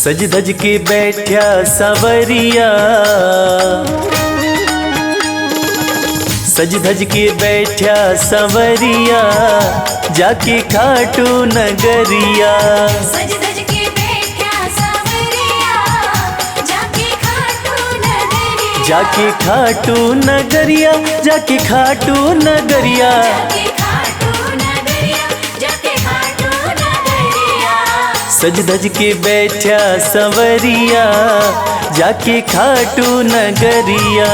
सज धज के बैठा सवरिया, सज धज के बैठा सवरिया, जाके खाटू नगरिया। सज धज के बैठा सवरिया, जाके खाटू नगरिया। जाके खाटू नगरिया, जाके खाटू नगरिया। जाके खाटू नगरिया, जाके खाटू नगरिया। सज धज के बैठा सवरिया, जाके खाटू नगरिया।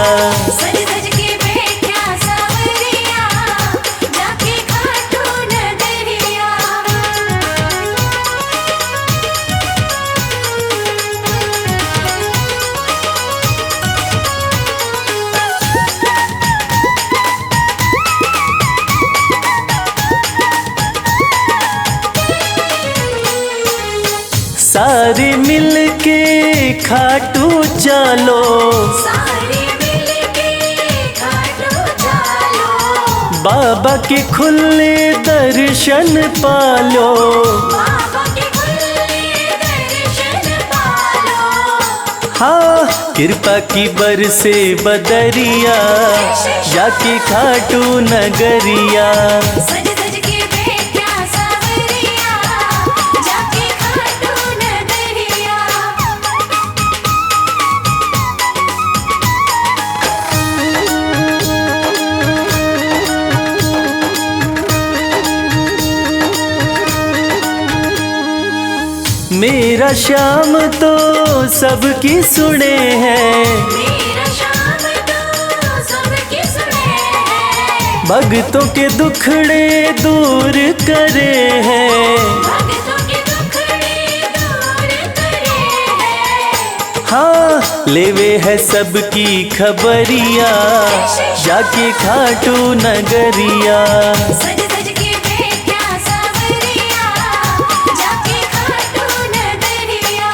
सज धज के बैठा सवरिया, जाके खाटू नगरिया। सारे मिल के खाटू चलो, सारे मिलके खाटू चलो। बाबा के खुले दर्शन पालो। बाबा के खुले दर्शन पालो। हाँ कृपा की बरसे बदरिया, जाके खाटू नगरिया। सज धज के बैठा सवरिया, जाके खाटू नगरिया। मेरा श्याम तो सबकी सुने हैं, मेरा श्याम तो सबकी सुने हैं। भक्तों के दुखड़े दूर करे हैं। भक्तों के दुखड़े दूर करे हैं। हाँ लेवे है सबकी खबरिया, जाके खाटू नगरिया। सज धज के बैठा सवरिया, जाके खाटू नगरिया।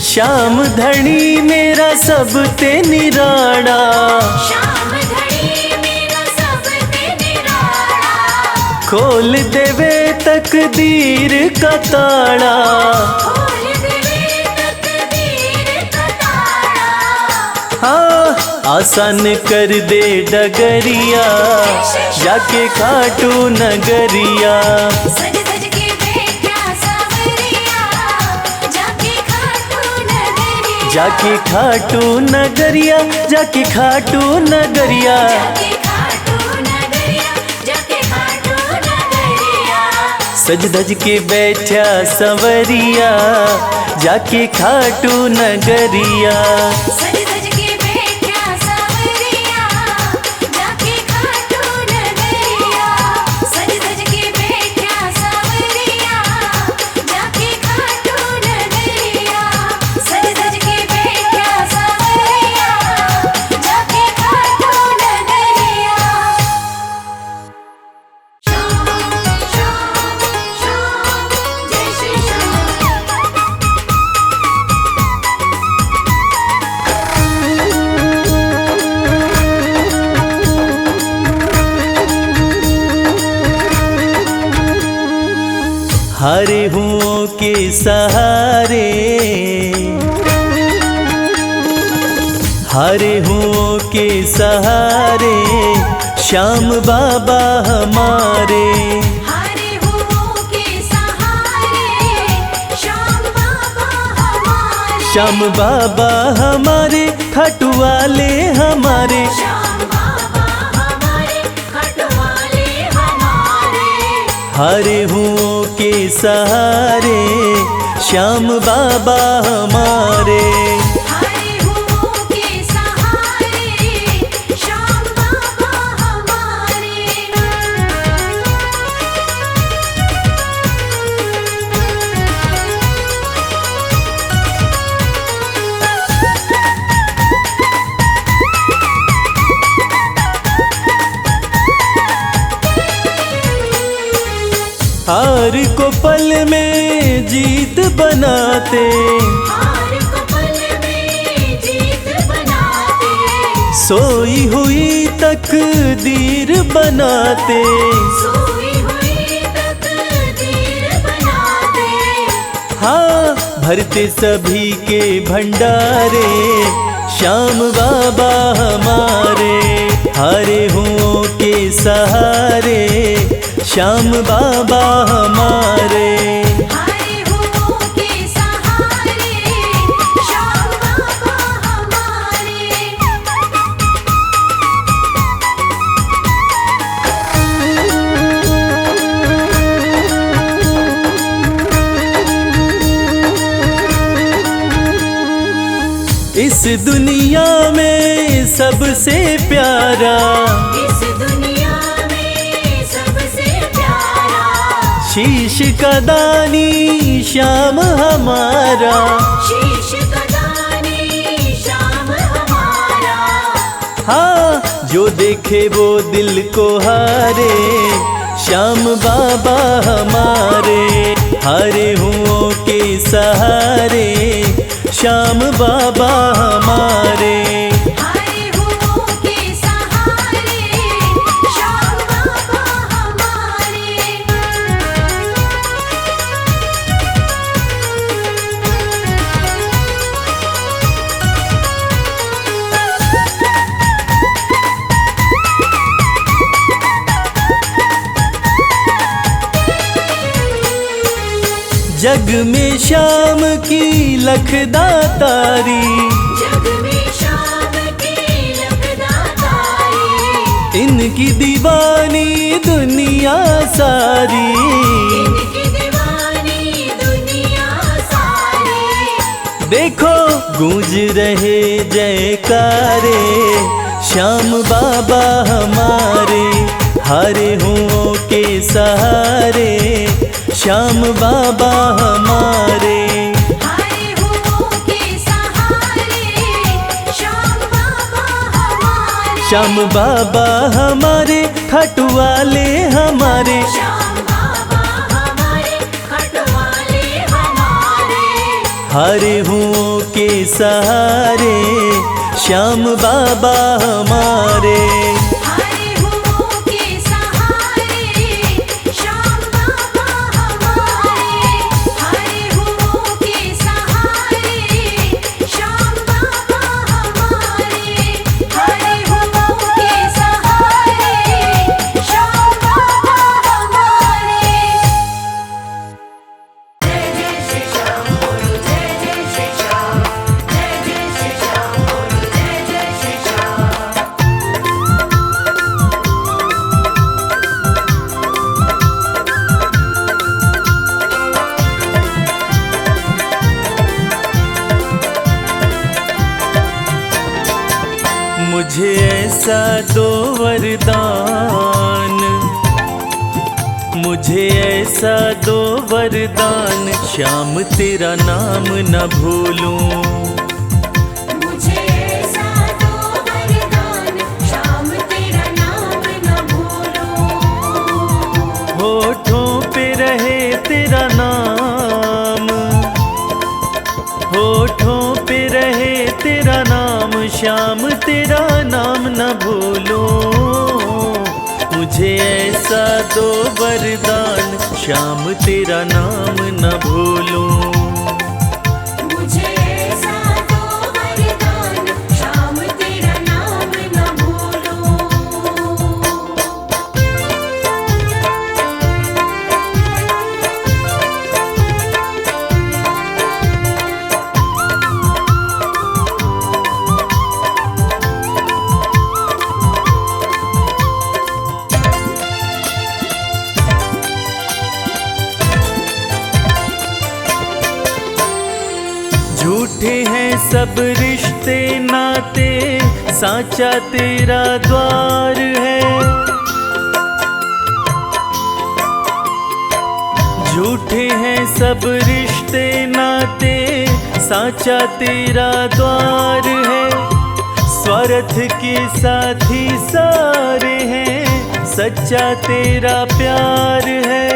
श्याम धनी मेरा सब ते निराड़ा, श्याम धनी मेरा सब ते निराला। खोल देवे तकदीर का ताड़ा। खोल देवे तकदीर का ताला। हाँ आसान कर दे डगरिया, जाके खाटू नगरिया। सज धज के बैठा सवरिया, जाके खाटू नगरिया। जाके खाटू नगरिया, जाके खाटू नगरिया। जाके खाटू नगरिया, जाके खाटू नगरिया। सज धज के बैठा सवरिया, जाके खाटू नगरिया। सज धज के बैठा सवरिया, जाके खाटू नगरिया। सज धज के बैठा सवरिया, जाके खाटू नगरिया। सज धज के बैठा सवरिया, जाके खाटू नगरिया। श्याम श्याम श्याम, जय श्री श्याम। हरे हुओं के सहारे, हरे हुओं के सहारे, श्याम बाबा हमारे। हरे हुओं के सहारे, श्याम बाबा हमारे। श्याम बाबा हमारे, खाटू वाले हमारे। श्याम बाबा हमारे, खटवाले हमारे। हरे हुओं के सहारे, श्याम बाबा हमारे। हरे हुओं के सहारे, श्याम बाबा हमारे। हार को पल में जीत बनाते, हार को पल में जीत बनाते, सोई हुई तकदीर बनाते, सोई हुई तकदीर बनाते। हाँ भरते सभी के भंडारे, श्याम बाबा हमारे, हारे हुओं के सहारे, श्याम बाबा हमारे। हारे हुओं के सहारे, श्याम बाबा हमारे। इस दुनिया में सबसे प्यारा, इस दुनिया में सबसे प्यारा, शीश का दानी श्याम हमारा, शीश का दानी श्याम हमारा। हाँ जो देखे वो दिल को हारे, श्याम बाबा हमारे, हारे हुओं के सहारे, श्याम बाबा हमारे। हारे हुओं के सहारे, श्याम बाबा हमारे। जग में श्याम की लखदातारी, जग में श्याम की लखदातारी, इनकी दीवानी दुनिया सारी, इनकी दीवानी दुनिया सारी। देखो गूंज रहे जयकारे, श्याम बाबा हमारे, हारे हुओं के सहारे, श्याम बाबा हमारे। हारे हुओं के सहारे, श्याम बाबा हमारे। श्याम बाबा हमारे, खटवाले हमारे, श्याम बाबा हमारे, खटवाले हमारे। हारे हुओं के सहारे, श्याम बाबा हमारे। हारे हुओं के सहारे, श्याम बाबा हमारे। हारे हुओं के सहारे, श्याम बाबा हमारे। हारे हुओं के सहारे, श्याम बाबा हमारे। जय जय श्री श्याम बोलो, जय जय श्री श्याम, जय जय श्री श्याम बोलो, जय जय श्री श्याम। मुझे ऐसा दो वरदान, मुझे ऐसा दो वरदान, श्याम तेरा नाम न भूलूं। मुझे ऐसा दो वरदान, श्याम तेरा नाम न भूलूं। होठों पे रहे तेरा नाम, होठों पे रहे तेरा नाम, श्याम तेरा नाम न भूलूं। मुझे ऐसा दो वरदान, श्याम तेरा नाम न भूलूं। मुझे ऐसा दो वरदान, श्याम तेरा नाम न भूलूं। झूठे हैं सब रिश्ते नाते, साचा तेरा द्वार है। झूठे हैं सब रिश्ते नाते, साचा तेरा द्वार है। स्वार्थ के साथी सारे हैं, सच्चा तेरा प्यार है।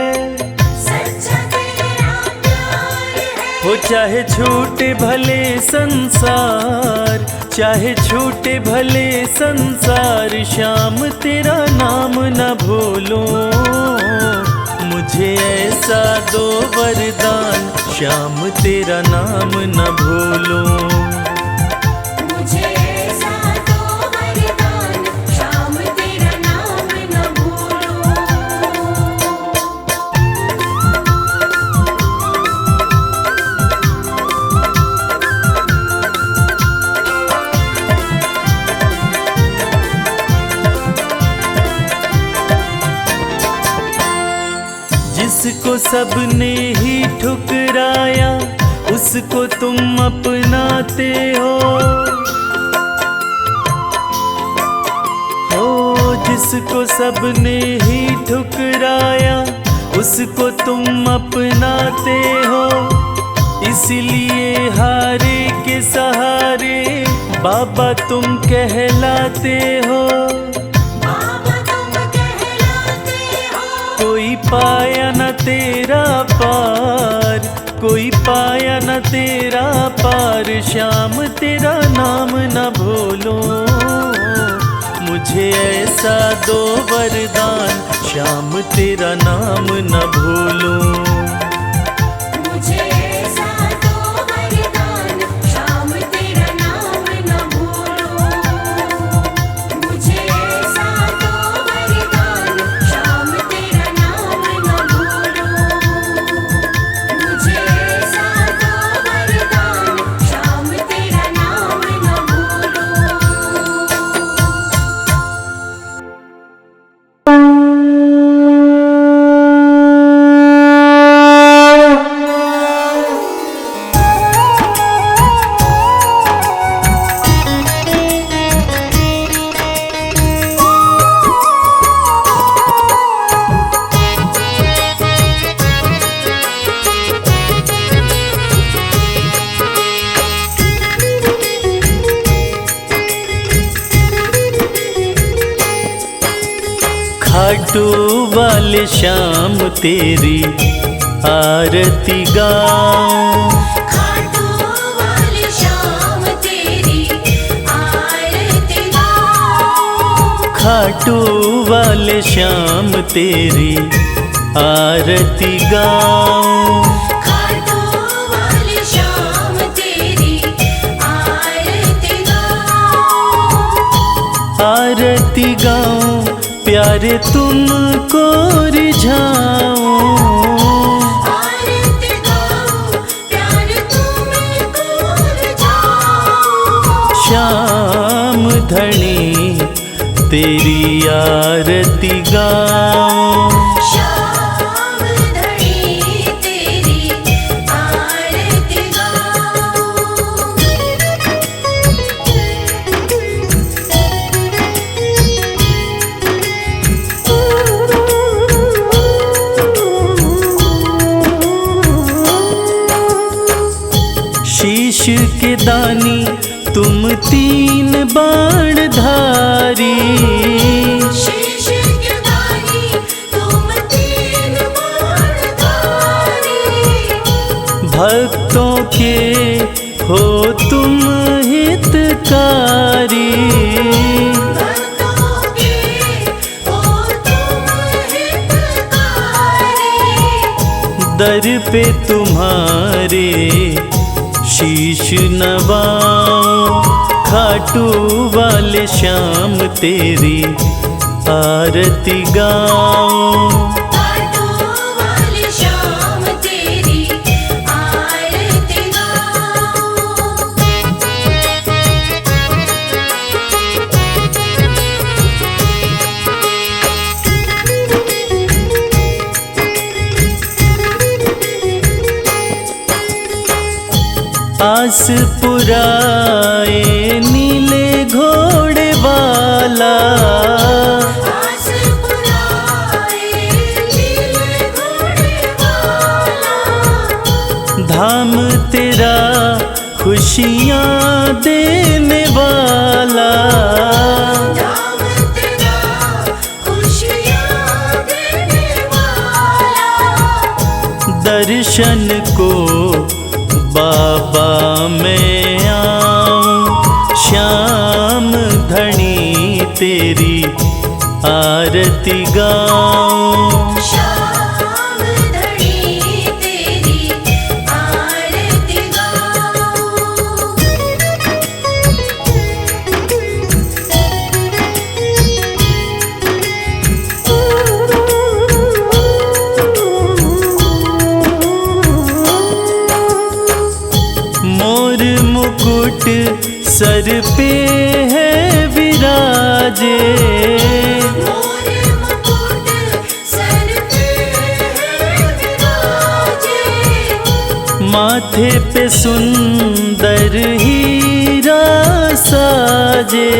चाहे छूटे भले संसार, चाहे छूटे भले संसार, श्याम तेरा नाम न भूलूं। मुझे ऐसा दो वरदान, श्याम तेरा नाम न भूलूं। मुझे ऐसा दो वरदान, श्याम तेरा नाम न भूलूं। जिसको सबने ही ठुकराया, उसको तुम अपनाते हो। जिसको सबने ही ठुकराया, उसको तुम अपनाते हो। इसलिए हारे के सहारे बाबा तुम कहलाते हो। बाबा तुम कहलाते हो। कोई पाया न तेरा पार, कोई पाया न तेरा पार, श्याम तेरा नाम न भूलूं। मुझे ऐसा दो वरदान, श्याम तेरा नाम न भूलूं। मुझे ऐसा दो वरदान, श्याम तेरा नाम न भूलूं। मुझे ऐसा दो वरदान, श्याम तेरा नाम न भूलूं। मुझे ऐसा दो वरदान, श्याम तेरा नाम न भूलूं। खाटू वाले श्याम तेरी आरती गाऊं। खाटू वाले श्याम तेरी आरती गाऊं। खाटू वाले श्याम तेरी आरती गाऊं। खाटू वाले श्याम तेरी आरती गाऊं। आरती गाऊं, प्यारे तुमको रिझाऊं। आरती गाऊं, प्यारे तुमको रिझाऊं। श्याम धनी तेरी आरती गाऊं। श्याम धनी तेरी आरती गाऊं। शीश के दानी तुम तीन बाण धारी। शीश के दानी तुम तीन बाण धारी। भक्तों के हो तुम हितकारी। भक्तों के हो तुम हितकारी। दर पे तुम्हारे शीश नवाऊं। खाटू वाले श्याम तेरी आरती गाऊं। खाटू वाले श्याम तेरी आरती गाऊं। आस पुराए नीले घोड़े वाला। आस पुराए नीले घोड़े वाला। धाम तेरा खुशियाँ देने वाला। धाम तेरा खुशियाँ देने वाला। दर्शन को बाबा मैं आऊं श्याम धनी तेरी आरती गाऊं। श्याम धनी तेरी आरती गाऊं। मोर मुकुट सर पे है विराजे, मोर मुकुट सर पे है विराजे। माथे पे सुंदर हीरा साजे,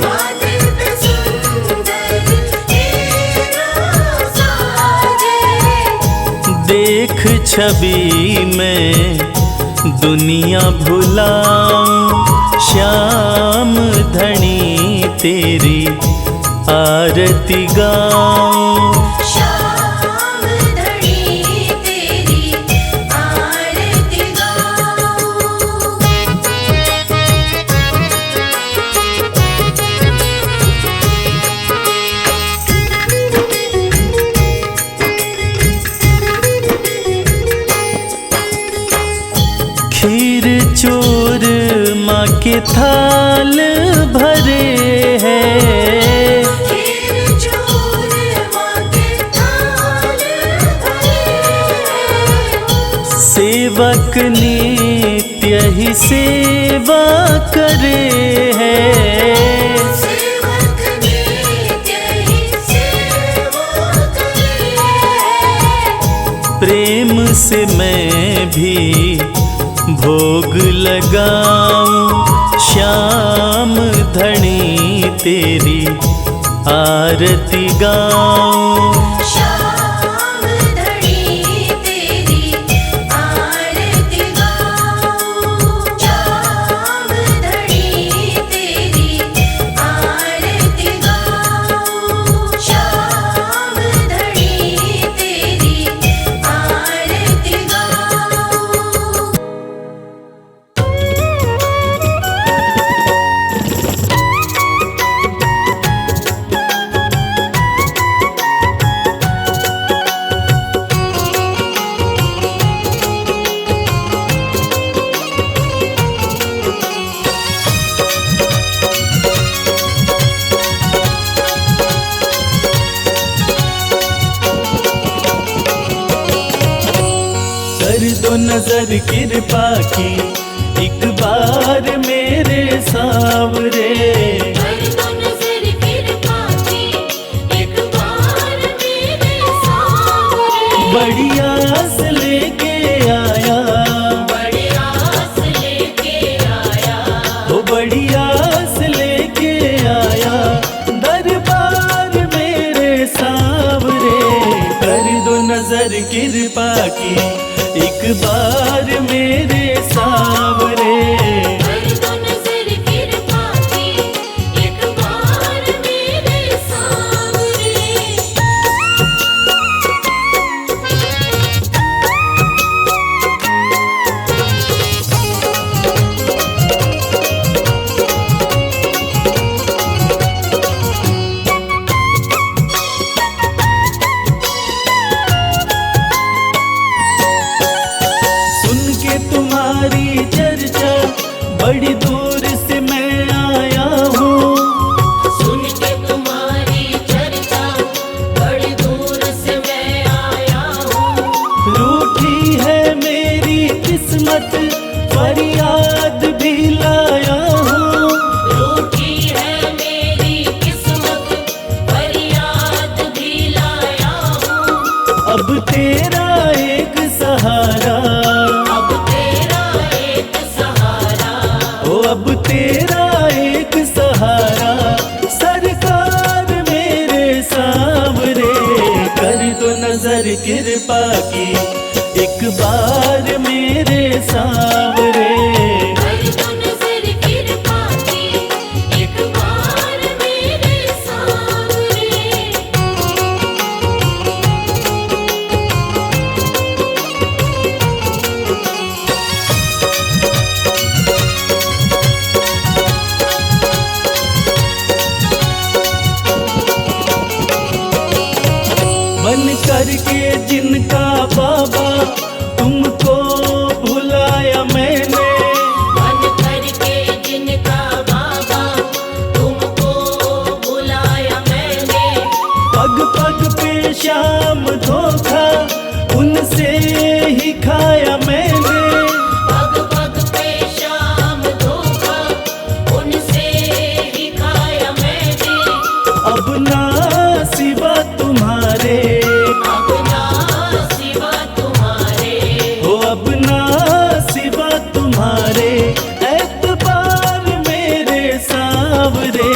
माथे पे सुंदर हीरा साजे। देख छवि में दुनिया भुलाऊं श्याम धनी तेरी आरती गाऊं। श्याम धनी तेरी आरती गाऊं। खीर चोर माँ के थाल भरे हैं, खीर चोर माँ के थाल भरे। सेवक नित्य ही सेवा करे हैं। सेवक नित्य ही सेवा करे। प्रेम से मैं भी भोग लगाऊं श्याम धनी तेरी आरती गाऊं। श्याम धनी तेरी आरती गाऊं। श्याम धनी तेरी आरती गाऊं। श्याम धनी तेरी आरती गाऊं। कर दो नजर कृपा की एक बार मेरे सावरे, कर दो नजर कृपा की एक बार मेरे सावरे। बड़ी आस लेके आया, बड़ी आस लेके आया। वो बड़ी आस लेके आया दरबार मेरे सावरे। कर दो नजर कृपा की एक बार मेरे सावरे। कर दो नजर कृपा की एक बार मेरे सावरे। सुन के तुम्हारी चर्चा बड़ी दूर से मैं आया हूँ। सुन के तुम्हारी चर्चा बड़ी दूर से मैं आया हूँ। रूठी है मेरी किस्मत फरियाद भी लाया हूँ। रूठी है मेरी किस्मत फरियाद भी लाया हूँ। अब तेरा एक सहारा, अब तेरा एक सहारा। ओ अब तेरा एक सहारा सरकार मेरे सावरे। कर दो नजर कृपा की एक बार मेरे सावरे। कर दो नजर कृपा की एक बार मेरे सावरे। जिनका बाबा तुमको भुलाया मैंने, बन करके जिनका बाबा तुमको बुलाया मैंने, पग पग पे शाम धोखा उनसे ही खाया मैंने। पग पग पे शाम धोखा उनसे ही खाया मैंने। अब ना सिवा तुम्हारे, अब ना सिवा तुम्हारे, हो अब ना सिवा तुम्हारे, एतबार मेरे सावरे।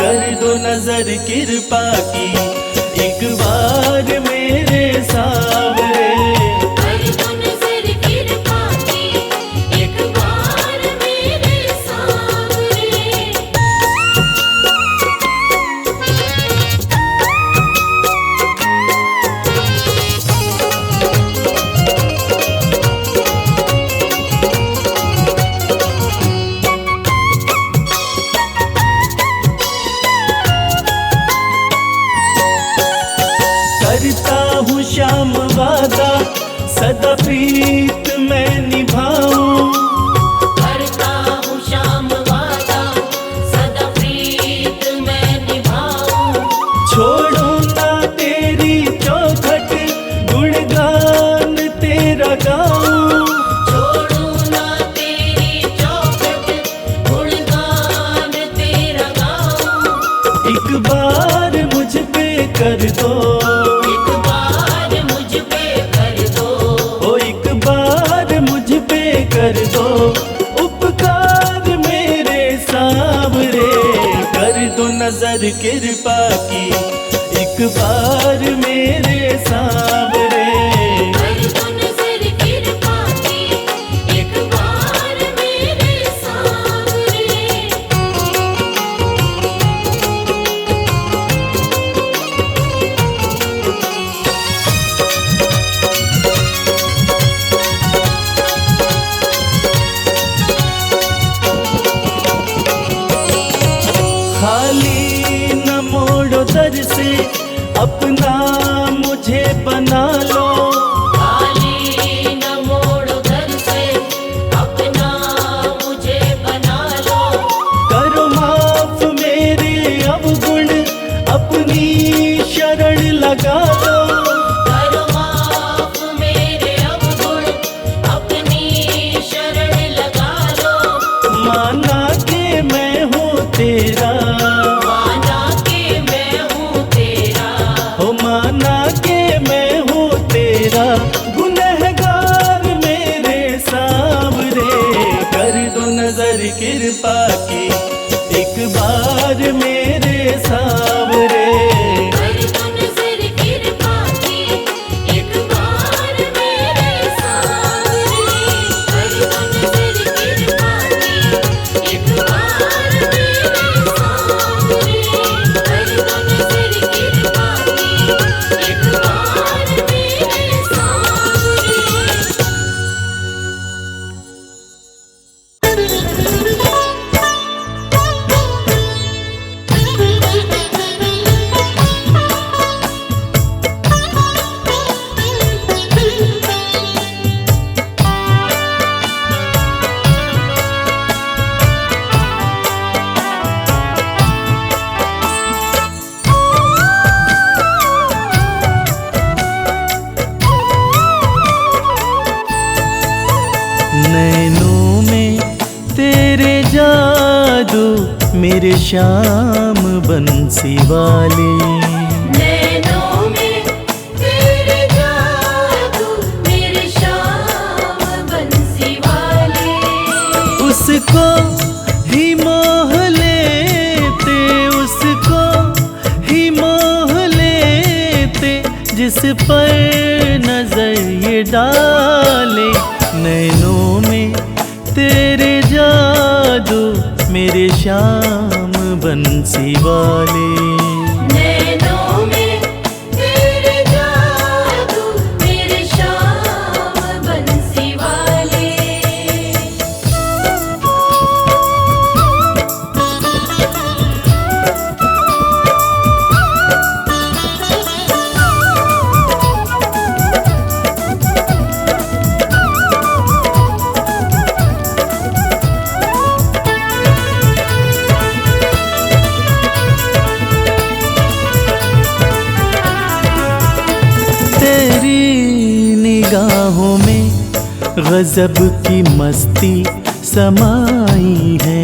कर दो नजर कृपा की एक बार मेरे सावरे। कर दो नजर कृपा की एक बार मेरे सावरे। करता हूँ श्याम वादा सदा प्रीत मैं निभाऊं। करता हूँ श्याम वादा सदा प्रीत मैं निभाऊं। छोड़ूं ना तेरी चौखट गुणगान तेरा गाऊं। छोड़ूं ना तेरी चौखट गुणगान तेरा गाऊं। एक बार मुझ पे कर दो, एक बार मुझ पे कर दो, ओ एक बार मुझ पे कर दो उपकार मेरे सावरे। कर दो नजर कृपा की एक बार मेरे सावरे। कर दो नजर कृपा की एक बार मेरे सावरे। खाली न मोड़ो दर से अपना मुझे बना लो। खाली न मोड़ो दर से अपना मुझे बना लो। करो माफ मेरे अवगुण अपनी शरण लगा लो। करो माफ मेरे अवगुण अपनी शरण लगा लो। माना के मैं हूँ तेरा, माना के मैं हूँ तेरा, हो माना के मैं हूँ तेरा गुनहगार मेरे सावरे। कर दो नजर कृपा की एक बार मेरे सावरे। कर दो नजर कृपा की एक बार मेरे सावरे। कर दो नजर कृपा की एक बार मेरे सावरे। कर दो नजर कृपा की एक बार मेरे सावरे। नैनों में तेरे जादू मेरे श्याम बंसी वाले। नैनों में तेरे जादू मेरे श्याम बंसी वाले। उसको ही मोह लेते, उसको ही मोह लेते जिस पर नजर ये डाले। नैनों में तेरे जादू मेरे श्याम बंसी वाले। नैनों में तेरे जादू मेरे श्याम बंसी वाले। निगाहों में गजब की मस्ती समाई है।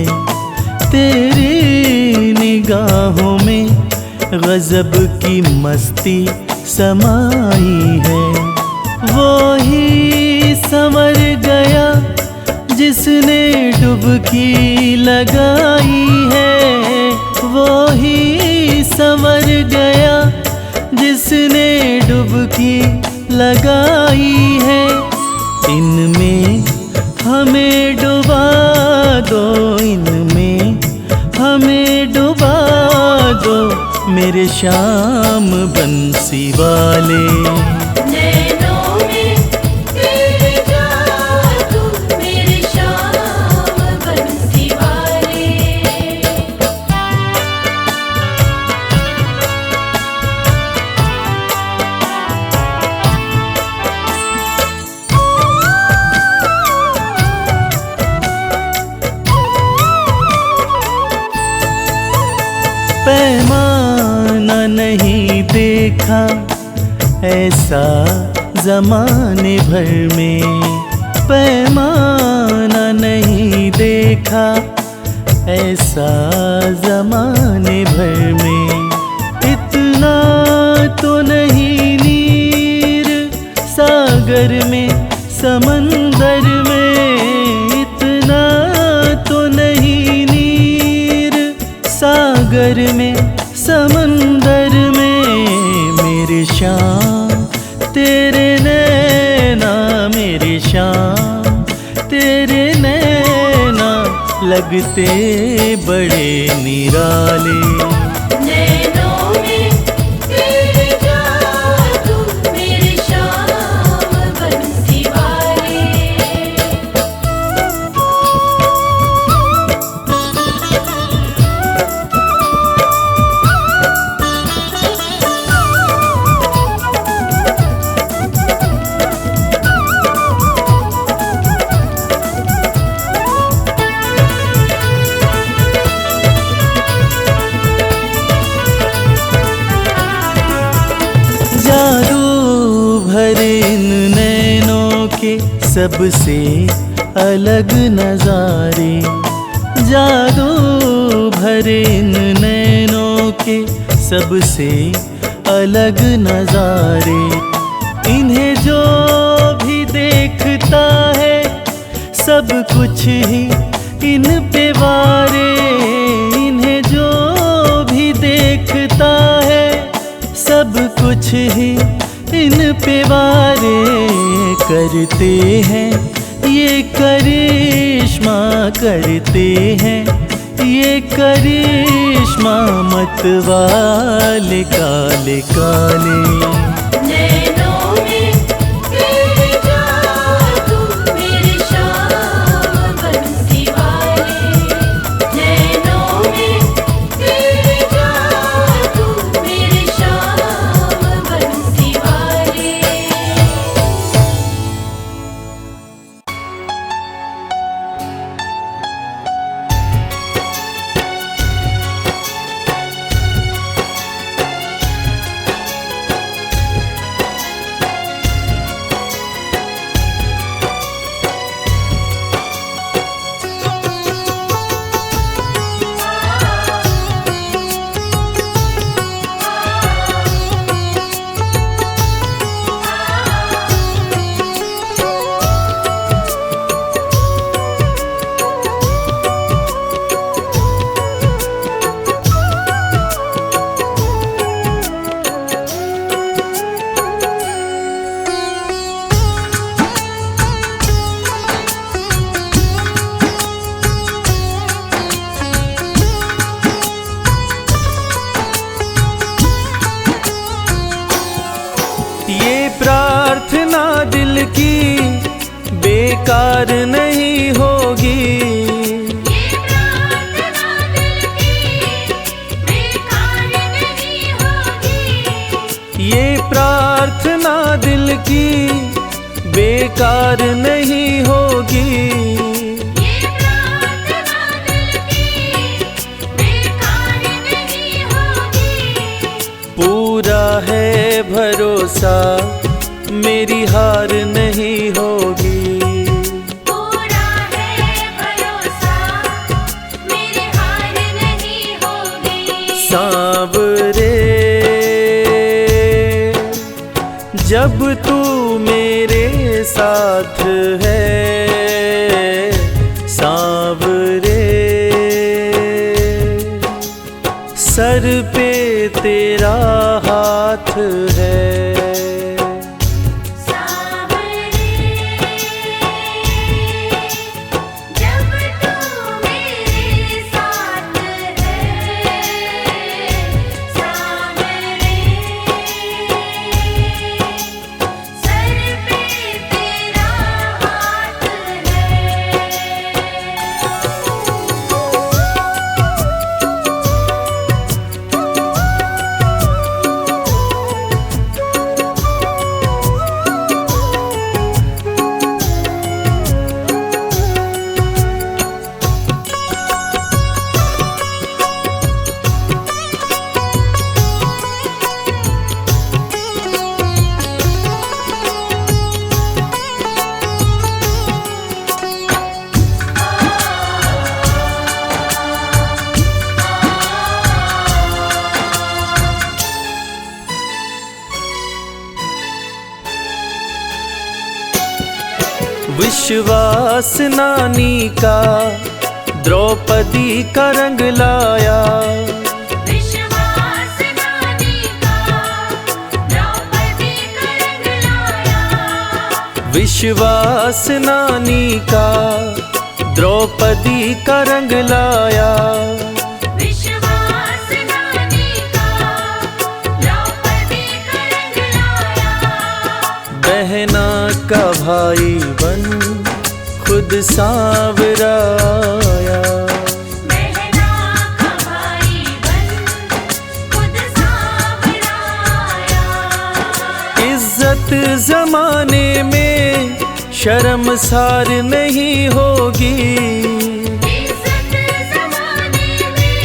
तेरी निगाहों में गजब की मस्ती समाई है। वो ही संवर गया जिसने डुबकी लगाई है। वो ही संवर गया जिसने डुबकी लगाई है। इनमें हमें डुबा दो, इनमें हमें डुबा दो मेरे श्याम बंसी वाले। नैनों में तेरे जादू मेरे श्याम बंसी वाले। पैमाना नहीं देखा ऐसा ज़माने भर में। पैमाना नहीं देखा ऐसा ज़माने भर में। इतना तो नहीं नीर सागर में समंदर में। इतना तो नहीं नीर सागर में समंदर में। मेरे श्याम तेरे नैना, मेरे श्याम तेरे नैना लगते बड़े निराले। नैनों में तेरे जादू मेरे श्याम बंसी वाले। जादू भरे इन नैनों के सबसे अलग नजारे। जादू भरे इन नैनों के सबसे अलग नजारे। इन्हें जो भी देखता है सब कुछ ही इन पे वारे। इन्हें जो भी देखता है सब कुछ ही इन पे वारे। करते हैं ये करिश्मा, करते हैं ये करिश्मा मत वाले काले काले। नैनों में तेरे जादू मेरे श्याम बंसी वाले। नैनों में तेरे जादू मेरे श्याम बंसी वाले। प्रार्थना दिल की बेकार नहीं होगी। ये प्रार्थना दिल की बेकार नहीं होगी। ये प्रार्थना दिल की बेकार नहीं होगी। ये प्रार्थना दिल की बेकार नहीं होगी। पूरा है भरोसा मेरी मेरी हार नहीं होगी। पूरा है भरोसा, मेरी हार नहीं होगी। सांवरे जब तू मेरे साथ है, सांवरे सर पे तेरा हाथ है। सांवरे जब तू मेरे साथ है, सांवरे सर पे तेरा हाथ है। विश्वास नानी का द्रौपदी का रंग लाया, विश्वास नानी का द्रौपदी का रंग लाया। विश्वास नानी का द्रौपदी का रंग लाया। विश्वास नानी का द्रौपदी का रंग लाया। बहना का भाई बन खुद सांवरा आया। बहना का भाई बन खुद सांवरा आया। इज्जत जमाने में शर्मसार नहीं होगी। इज्जत ज़माने में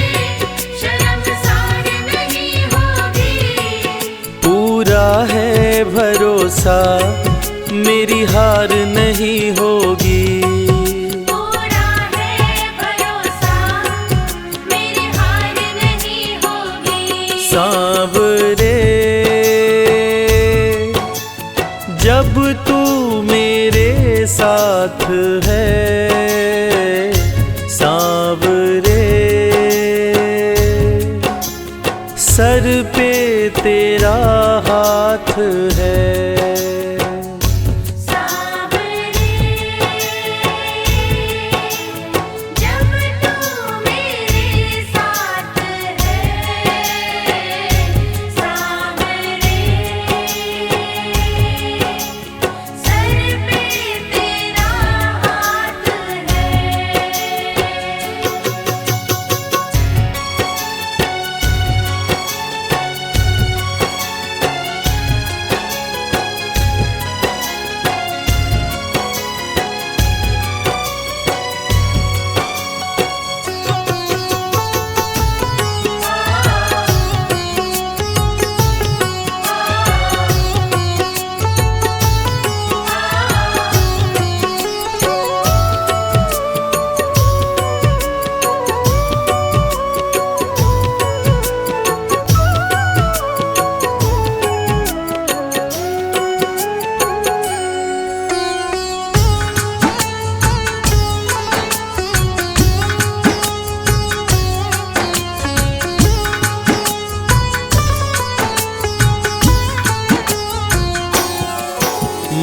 शर्मसार नहीं होगी। पूरा है भरोसा, मेरी हार नहीं होगी। पूरा है भरोसा, मेरी हार नहीं होगी। सांवरे जब तू मेरे साथ है, सांवरे सर पे तेरा हाथ है। सांवरे जब तू मेरे साथ है, सांवरे सर पे तेरा हाथ है।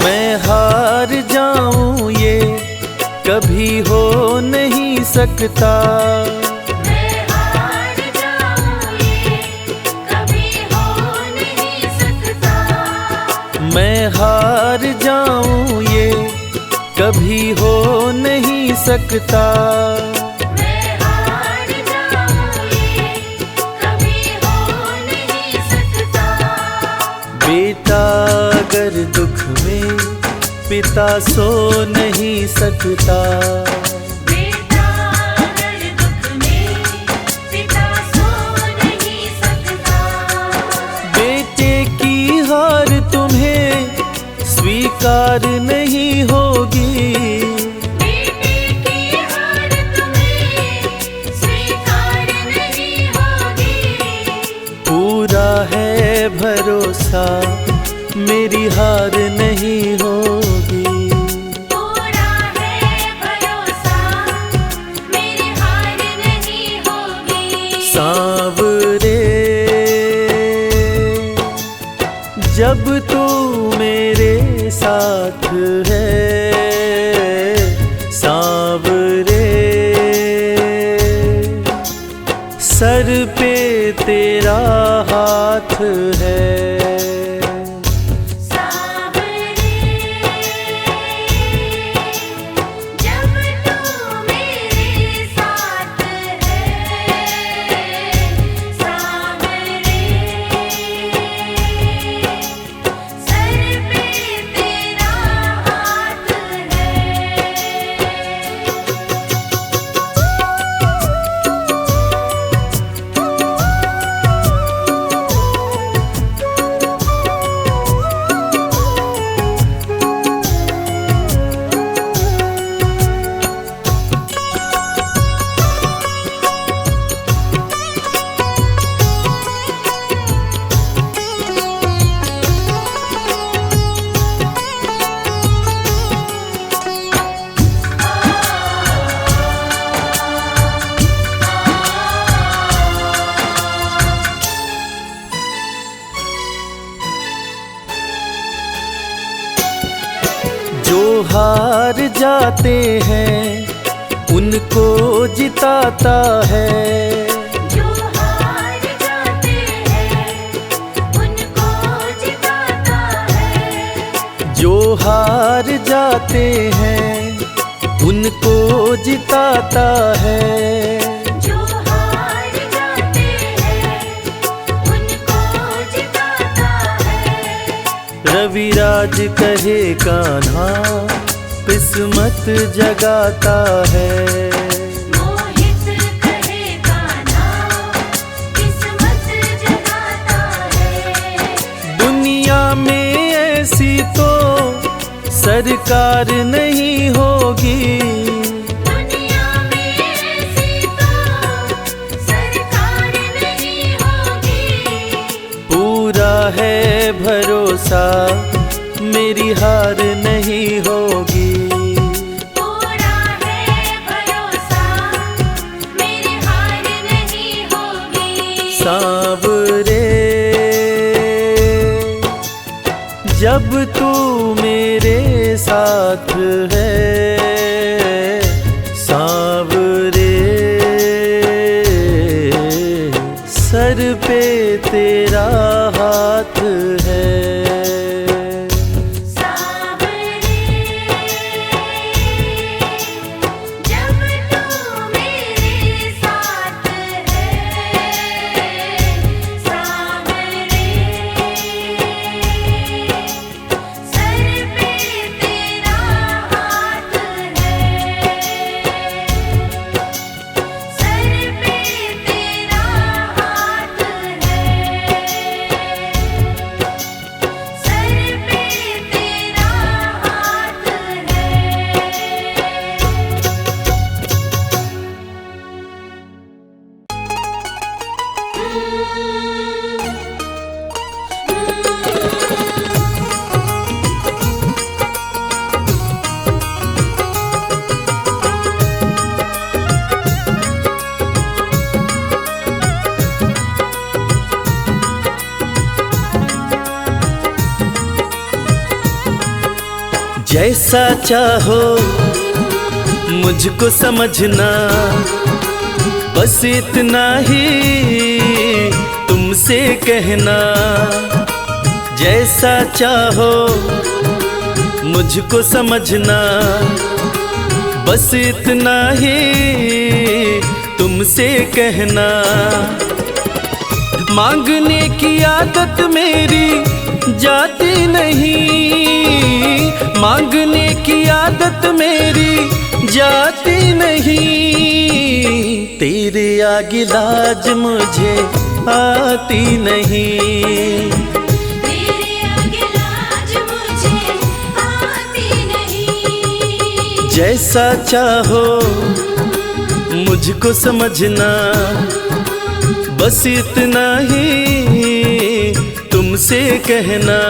मैं हार जाऊं ये कभी हो नहीं सकता। मैं हार जाऊं ये कभी हो नहीं सकता। मैं हार जाऊं ये कभी हो नहीं सकता। मैं हार जाऊं ये कभी हो नहीं सकता। बेटा अगर दुख में पिता सो नहीं सकता। बेटा अगर दुख में पिता सो नहीं सकता। बेटे की हार तुम्हें स्वीकार नहीं होगी। बेटे की हार तुम्हें स्वीकार नहीं होगी। पूरा है भरोसा मेरी हार नहीं होगी। पूरा है भरोसा मेरी हार नहीं होगी। सांवरे जब तू मेरे साथ है, सांवरे सर पे तेरा हाथ है। सांवरे जब तू मेरे साथ है, सांवरे सर पे तेरा हाथ है। जो हार जाते हैं उनको जिताता है। जो हार जाते हैं उनको जिताता है। जो हार जाते हैं उनको जिताता है। जो हार जाते हैं उनको जिताता है। रविराज कहे कान्हा किस्मत जगाता है। मोहित कहे कान्हा किस्मत जगाता है। दुनिया में ऐसी तो सरकार नहीं होगी। दुनिया में ऐसी तो सरकार नहीं होगी। पूरा है भरोसा मेरी हार नहीं होगी। पूरा है भरोसा मेरी हार नहीं होगी। सांवरे जब तू मेरे साथ है, सांवरे सर पे तेरा हाथ है। सांवरे जब तू मेरे साथ है, सांवरे सर पे तेरा हाथ है। सर पे तेरा हाथ है। सर पे तेरा हाथ है। जैसा चाहो मुझको समझना, बस इतना ही तुमसे कहना। जैसा चाहो मुझको समझना, बस इतना ही तुमसे कहना। मांगने की आदत मेरी जाती नहीं, मांगने की आदत मेरी जाती नहीं। तेरे आगे लाज मुझे आती नहीं। तेरे आगे लाज मुझे जैसा चाहो मुझको समझना, बस इतना ही तुमसे कहना।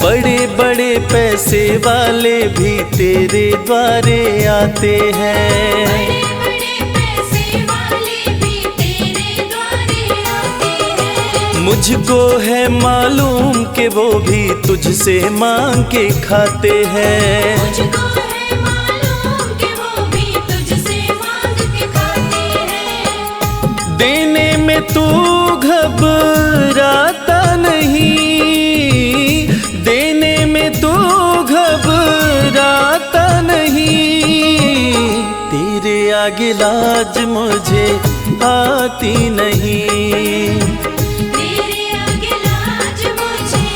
बड़े बड़े पैसे वाले भी तेरे द्वारे आते हैं, बड़े पैसे वाले भी तेरे द्वारे आते हैं। मुझको है मालूम कि वो भी तुझसे मांग के खाते हैं। मुझको है मालूम कि वो भी तुझसे मांग के खाते हैं। देने में तू घबराता नहीं, देने में तू घबराता नहीं, तेरे आगे लाज मुझे आती नहीं। तेरे आगे लाज मुझे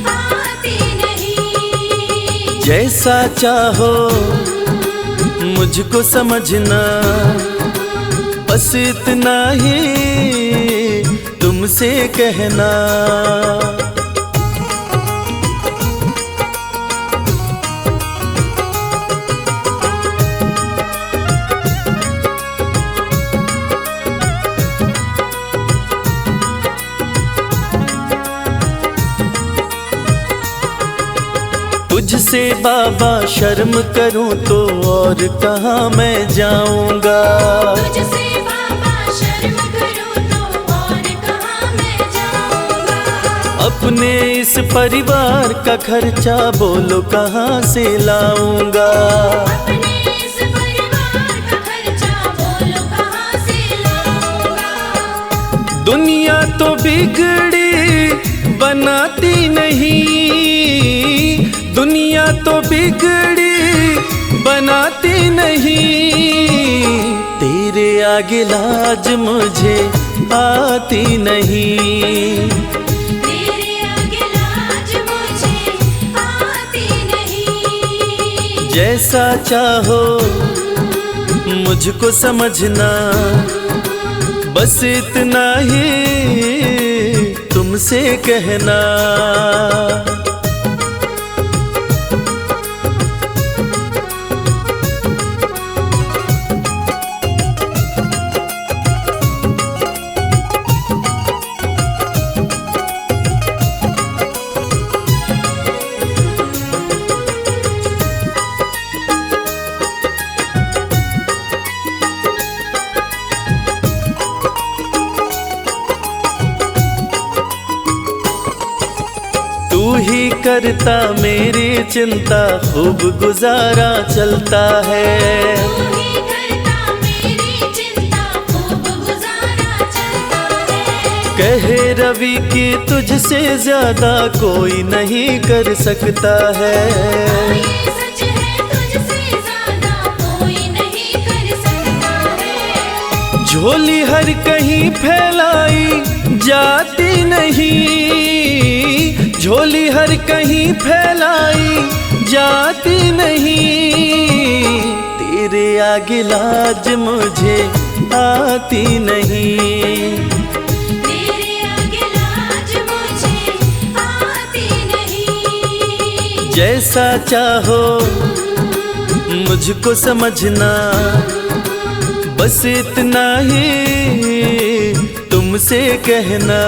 आती नहीं। जैसा चाहो मुझको समझना, बस इतना ही तुमसे कहना। तुझसे बाबा शर्म करूं तो और कहाँ मैं जाऊंगा। तुझसे बाबा शर्म करूं तो और कहाँ मैं जाऊंगा। अपने इस परिवार का खर्चा बोलो कहाँ से लाऊंगा। अपने इस परिवार का खर्चा बोलो कहाँ से लाऊंगा। दुनिया तो बिगड़ी बनाती नहीं, दुनिया तो बिगड़ी बनाती नहीं, तेरे आगे लाज मुझे आती नहीं। तेरे आगे लाज मुझे आती नहीं। जैसा चाहो मुझको समझना, बस इतना ही तुमसे कहना। तू ही करता मेरी चिंता, खूब गुजारा चलता है। तू ही करता मेरी चिंता, खूब गुजारा चलता है। कहे रवि कि तुझसे ज्यादा कोई नहीं कर सकता है। ये सच है, तुझसे ज्यादा कोई नहीं कर सकता है। झोली हर कहीं फैलाई जाती नहीं, झोली हर कहीं फैलाई जाती नहीं, तेरे आगे लाज मुझे आती नहीं। तेरे आगे लाज मुझे आती नहीं। जैसा चाहो मुझको समझना, बस इतना ही तुमसे कहना।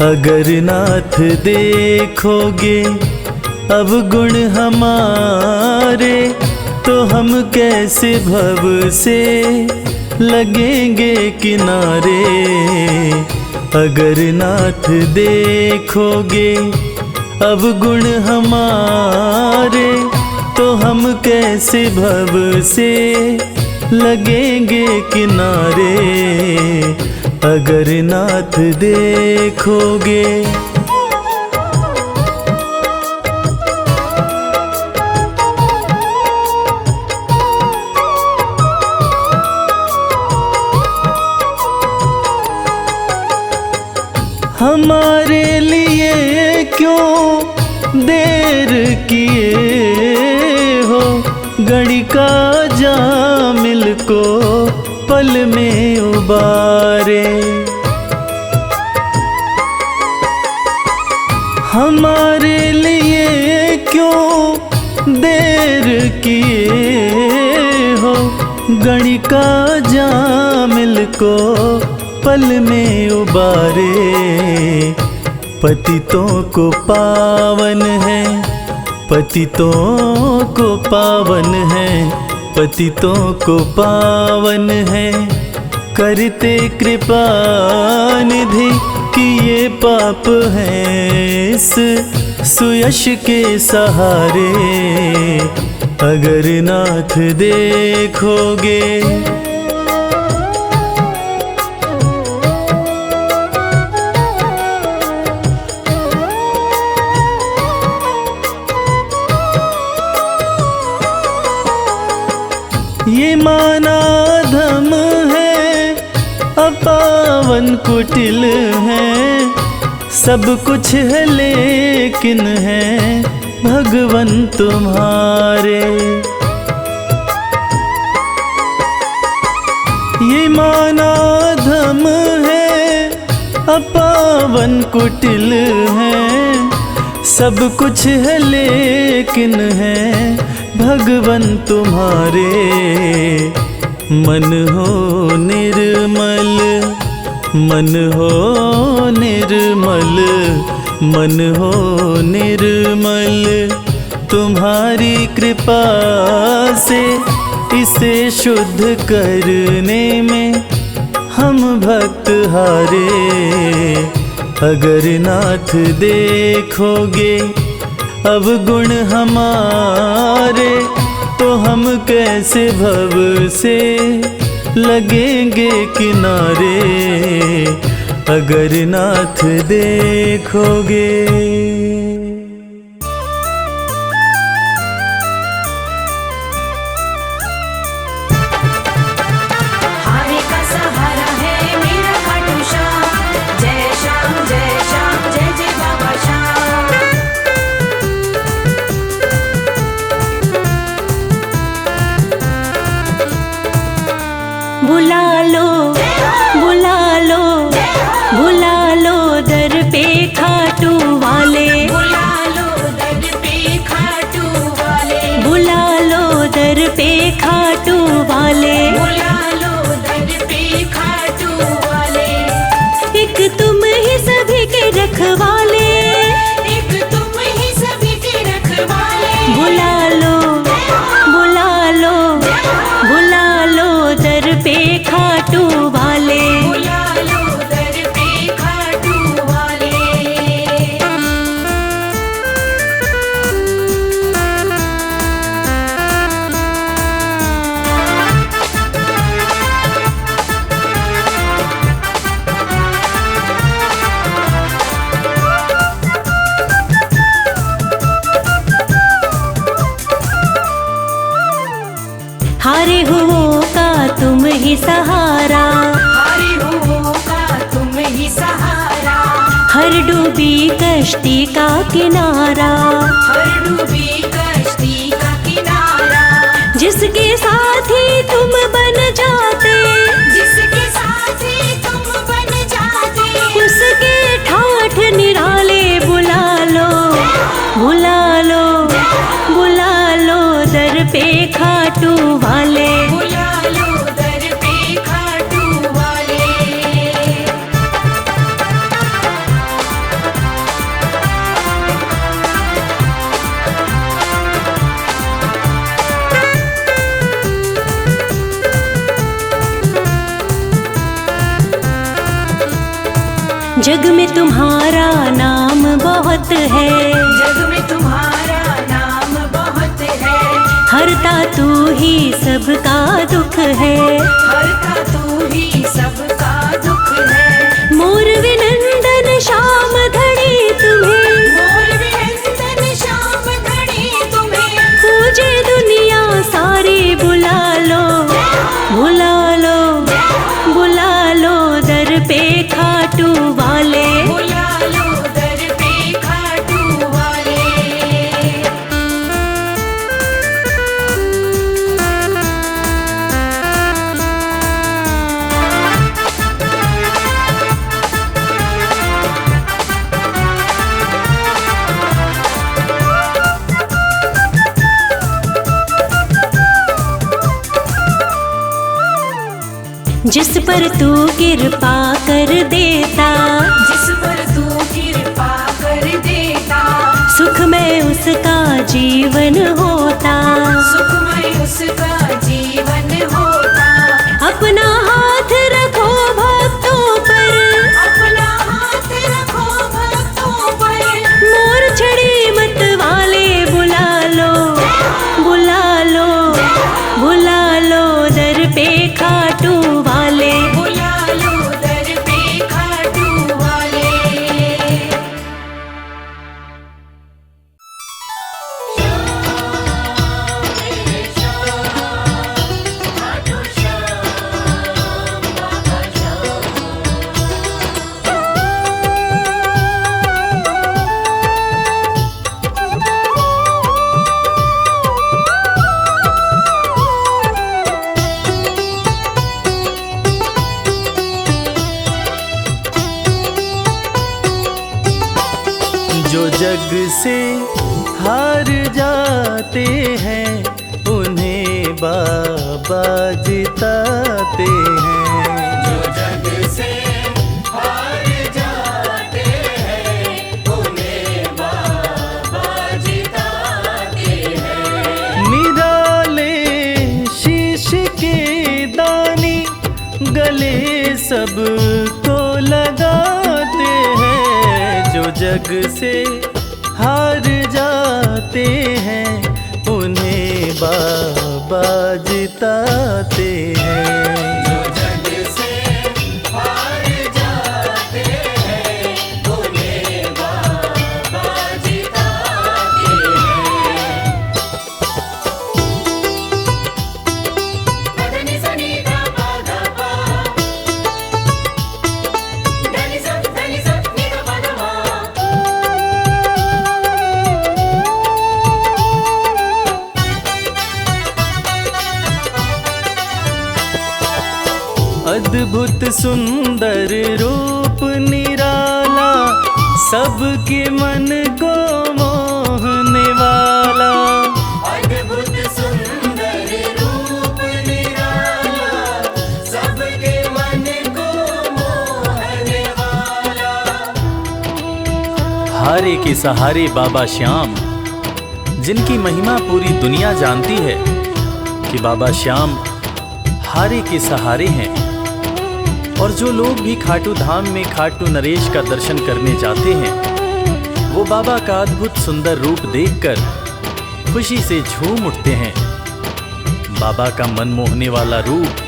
अगर नाथ देखोगे अब गुण हमारे, तो हम कैसे भव से लगेंगे किनारे। अगर नाथ देखोगे अब गुण हमारे, तो हम कैसे भव से लगेंगे किनारे। अगर नाथ देखोगे हमारे लिए क्यों देर किए हो, गणिका जामिल को पल में उबारे। हमारे लिए क्यों देर किए हो, गणिका जामिल को पल में उबारे। पतितों को पावन है, पतितों को पावन है, पतितों को पावन है, करते कृपा निधि कि ये पाप हैं इस सुयश के सहारे। अगर नाथ देखोगे ये माना धम है, अपावन कुटिल है, सब कुछ है लेकिन है भगवन तुम्हारे। ये माना धम है, अपावन कुटिल है, सब कुछ है लेकिन है भगवन तुम्हारे। मन हो निर्मल, मन हो निर्मल, मन हो निर्मल, तुम्हारी कृपा से इसे शुद्ध करने में हम भक्त हारे। अगर नाथ देखोगे अब गुण हमारे, तो हम कैसे भव से लगेंगे किनारे। अगर नाथ देखोगे हारे का सहारा है मेरा खाटू श्याम। जय श्याम जय श्याम जय जय बाबा श्याम। बुला लो बुला लो बुला लो दर पे खाटू वाले। बुला लो दर पे खाटू वाले। बुला लो दर पे खाटू वाले। बुला लो दर पे खाटू वाले। एक तुम ही सभी के रखवाले। एक तुम ही सभी के रखवाले। बुला लो बुला लो बुला लो दर पे खाटू वाले। बुला लो दर पे खाटू वाले। हारे हुओं का तुम ही सहारा। हारे हुओं का तुम ही सहारा। हर डूबी कश्ती का किनारा। हर डूबी कश्ती का किनारा। जिसके साथी तुम बन जाते। जिसके साथी तुम बन जाते। उसके ठाठ निराले। बुला लो बुला लो बुला लो दर पे खाटू वाले। बुला लो दर पे खाटू वाले। जग में तुम्हारा नाम बहुत है, जग में तुम्हारा नाम बहुत है। हरता तू ही सबका दुख है, हरता तू ही सबका दुख है। मोर विनंदन श्याम धनी तुम्हें, मोर विनंदन श्याम धनी तुम्हें। पूजे दुनिया सारी बुला लो, बुला लो, बुला लो दर पे खाटू वाले। बुला लो दर पे खाटू वाले। जिस पर तू कृपा कर देता, जिस पर तू कृपा कर देता। सुख में उसका जीवन होता, सुखमय उसका जीवन होता। अपना हाथ रखो भक्तों पर, अपना हाथ रखो भक्तों पर। मोर छड़ी मत वाले बुला लो, बुला लो, बुला लो दर पे खाटू वाले। बुला लो दर पे खाटू वाले। जो जग से हार जाते हैं उन्हें बाबा जिताते हैं। जो जग से हार जाते हैं उन्हें बाबा जिताते हैं। निराले शीश के दानी गले सबको लगाते हैं। जो जग से हार जाते हैं उन्हें बाबा जिताते हैं। जो जग से हार जाते हैं उन्हें बाबा जिताते हैं। धनि सनि धा पा धा पा। धनि सा नि धा पा धा मा। अद्भुत सुंदर रूप निराला सबके मन को मोहने वाला। अद्भुत सुंदर रूप निराला सबके मन को मोहने वाला। हारे के सहारे बाबा श्याम, जिनकी महिमा पूरी दुनिया जानती है कि बाबा श्याम हारे के सहारे हैं। और जो लोग भी खाटू धाम में खाटू नरेश का दर्शन करने जाते हैं वो बाबा का अद्भुत सुंदर रूप देखकर खुशी से झूम उठते हैं। बाबा का मन मोहने वाला रूप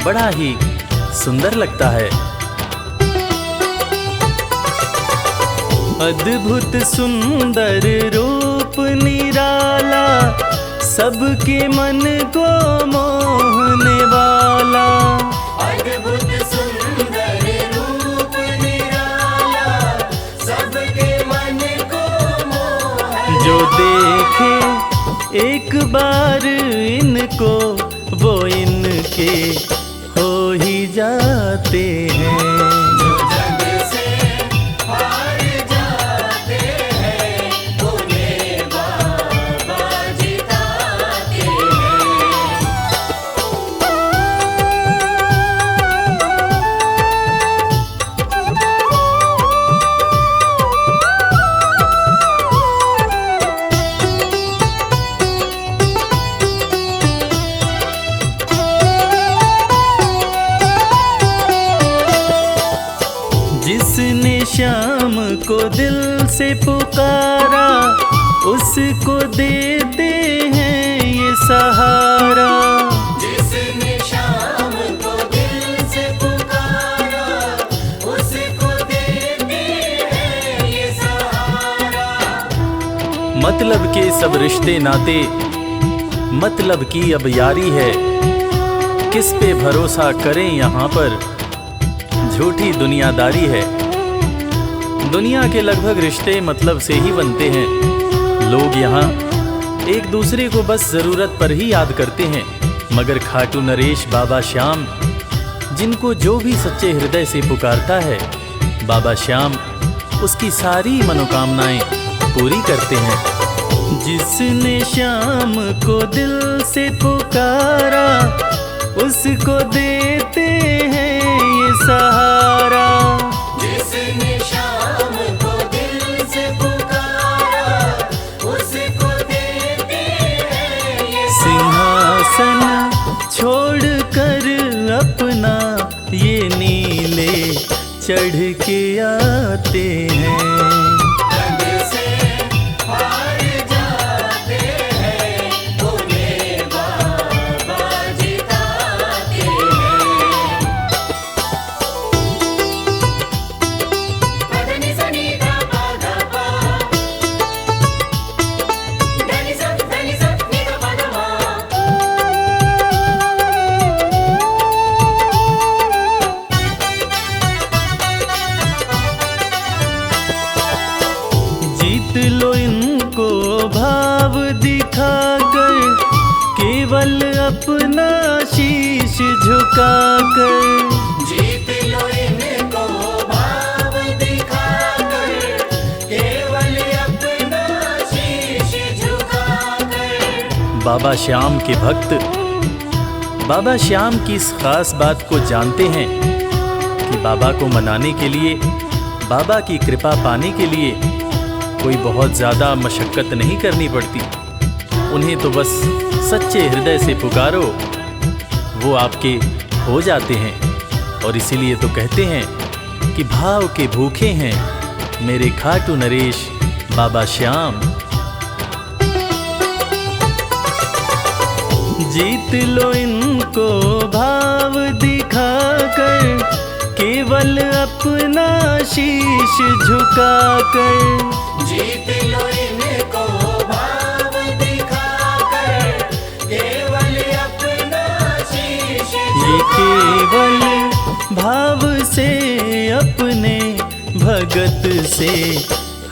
बड़ा ही सुंदर लगता है। अद्भुत सुंदर रूप निराला सबके मन को मोहने वाला। अद्भुत सुंदर रूप निराला सबके मन को मोहने। जो देखे एक बार इनको वो इनके हो ही जाते हैं। जो जग से हार जाते हैं उन्हें बाबा जिताते हैं। श्याम को दिल से पुकारा, उसको देते हैं ये सहारा। जिसने शाम को दिल से पुकारा, उसको देते हैं ये सहारा। मतलब के सब रिश्ते नाते, मतलब की अब यारी है। किस पे भरोसा करें यहाँ पर, झूठी दुनियादारी है। दुनिया के लगभग रिश्ते मतलब से ही बनते हैं। लोग यहाँ एक दूसरे को बस ज़रूरत पर ही याद करते हैं, मगर खाटू नरेश बाबा श्याम, जिनको जो भी सच्चे हृदय से पुकारता है, बाबा श्याम उसकी सारी मनोकामनाएं पूरी करते हैं। जिसने श्याम को दिल से पुकारा, उसको देते हैं ये सहारा। जिसने शाम को दिल से पुकारा, उसको देते हैं ये सिंहासन छोड़कर अपना ये नीले चढ़ के आते हैं। जग से हार जाते हैं, उन्हें बाबा जिताते हैं। पदनि सनि धा पा धा पा, धनि सा नि धा पा धा मा। जीत लो इनको भाव दिखाकर, केवल अपना शीश झुकाकर। जीत लो इनको भाव दिखाकर, केवल अपना शीश झुकाकर। बाबा श्याम के भक्त बाबा श्याम की इस खास बात को जानते हैं कि बाबा को मनाने के लिए, बाबा की कृपा पाने के लिए कोई बहुत ज़्यादा मशक्क़त नहीं करनी पड़ती। उन्हें तो बस सच्चे हृदय से पुकारो, वो आपके हो जाते हैं। और इसीलिए तो कहते हैं कि भाव के भूखे हैं मेरे खाटू नरेश बाबा श्याम। जीत लो इनको भाव दिखाकर, केवल अपना शीश झुकाकर। जीत लो इनको भाव दिखाकर, केवल अपना शीश ये केवल भाव से अपने भगत से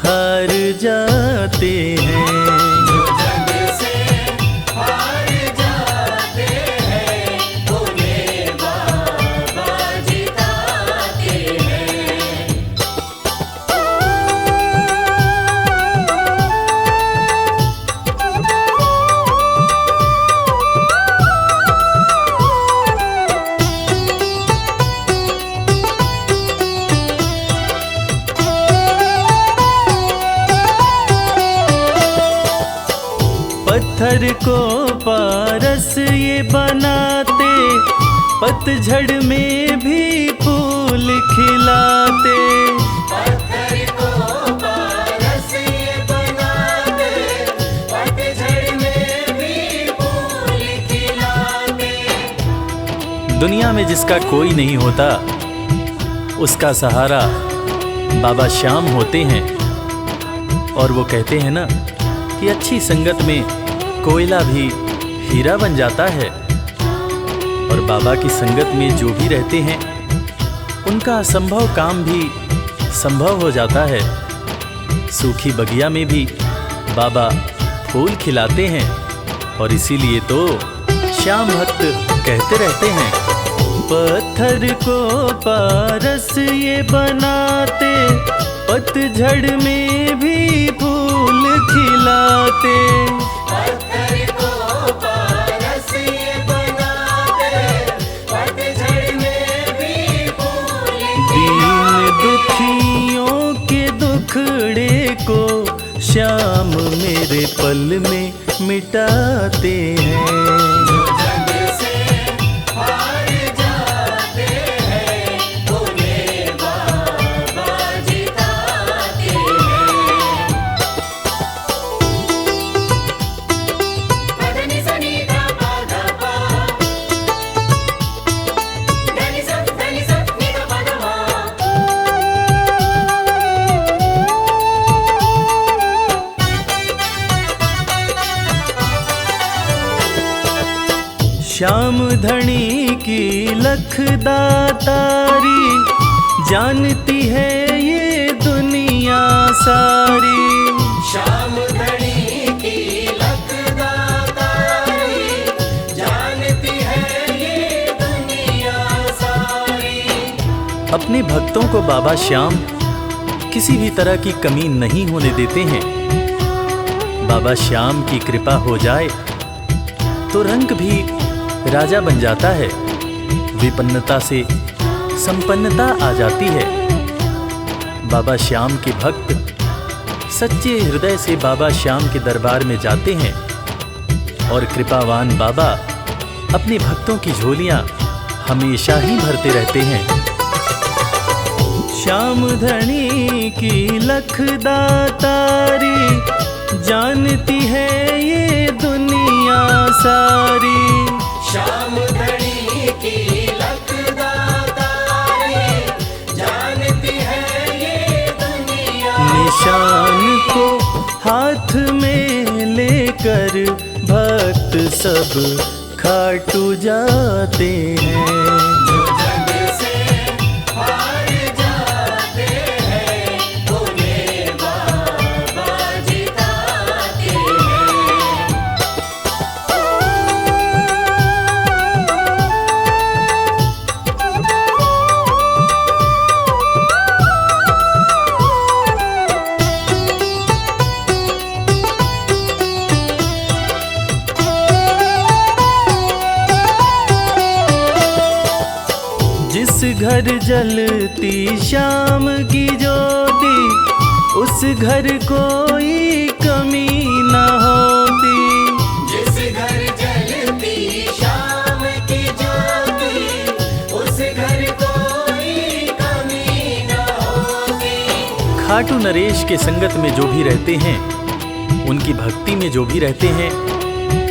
हार जाते हैं। जो जग से हार जाते हैं, उन्हें बाबा जिताते हैं। पत्थर को पारस ये बनाते, पतझड़ में भी फूल खिलाते। पत्थर को पारस ये बनाते, पतझड़ में भी फूल खिलाते। दुनिया में जिसका कोई नहीं होता, उसका सहारा बाबा श्याम होते हैं। और वो कहते हैं ना कि अच्छी संगत में कोयला भी हीरा बन जाता है। और बाबा की संगत में जो भी रहते हैं, उनका असंभव काम भी संभव हो जाता है। सूखी बगिया में भी बाबा फूल खिलाते हैं। और इसीलिए तो श्याम भक्त कहते रहते हैं, पत्थर को पारस ये बनाते, पतझड़ में भी फूल खिलाते। पत्थर को पारस ये बनाते, पतझड़ में भी फूल दीन दुखियों के दुखड़े को श्याम मेरे पल में मिटाते हैं। जो जग से हार जाते हैं, उन्हें बाबा जिताते श्याम धनी की लखदातारी, जानती है ये दुनिया सारी। श्याम धनी की लखदातारी, जानती है ये दुनिया सारी। अपने भक्तों को बाबा श्याम किसी भी तरह की कमी नहीं होने देते हैं। बाबा श्याम की कृपा हो जाए तो रंग भी राजा बन जाता है, विपन्नता से संपन्नता आ जाती है। बाबा श्याम के भक्त सच्चे हृदय से बाबा श्याम के दरबार में जाते हैं और कृपावान बाबा अपने भक्तों की झोलियां हमेशा ही भरते रहते हैं। श्याम धनी की लखदातारी, जानती है ये दुनिया सारी। श्याम धनी की लखदातारी, जानती है ये दुनिया। निशान को हाथ में लेकर भक्त सब खाटू जाते हैं। जो जग से हार जाते हैं, उन्हें बाबा जिताते हैं। जिस घर जलती श्याम की ज्योति, उस घर कोई कमी न होती। जिस घर जलती शाम की ज्योति, उस घर कोई कमी न होती। खाटू नरेश के संगत में जो भी रहते हैं, उनकी भक्ति में जो भी रहते हैं,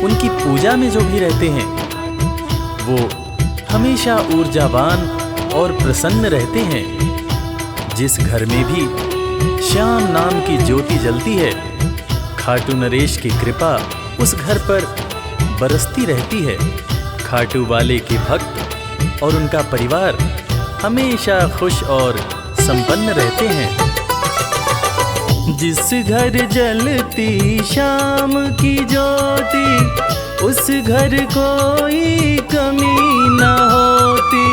उनकी पूजा में जो भी रहते हैं, वो हमेशा ऊर्जावान और प्रसन्न रहते हैं। जिस घर में भी श्याम नाम की ज्योति जलती है, खाटू नरेश की कृपा उस घर पर बरसती रहती है। खाटू वाले के भक्त और उनका परिवार हमेशा खुश और संपन्न रहते हैं। जिस घर जलती शाम की ज्योति, उस घर कोई कमी न होती।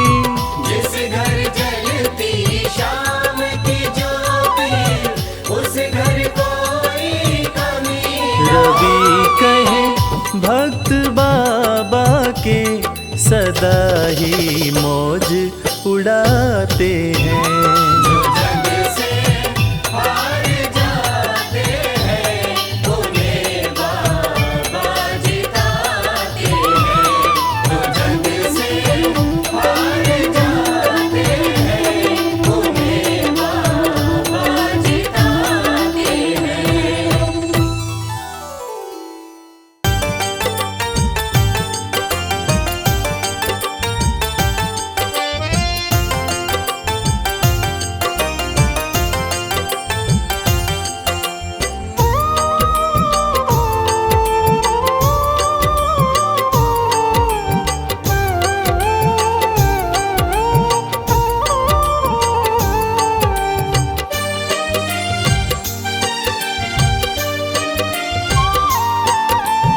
जिस घर जलती शाम की ज्योति, उस घर कोई कमी न रवि कहे भक्त बाबा के, सदा ही मौज उड़ाते हैं। जो जग से हार जाते हैं, उन्हें बाबा जिताते हैं। जो जग से हार जाते हैं, उन्हें बाबा जिताते हैं।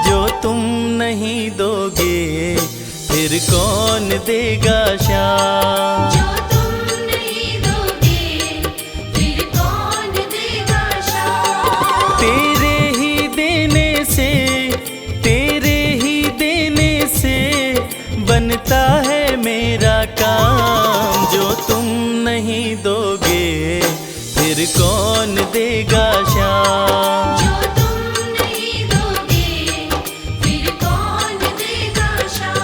जो तुम नहीं दोगे फिर कौन देगा श्याम। जो तुम नहीं दोगे फिर कौन देगा श्याम। तेरे ही देने से, तेरे ही देने से बनता है मेरा काम। जो तुम नहीं दोगे फिर कौन देगा श्याम। जो तुम नहीं दोगे फिर कौन देगा श्याम।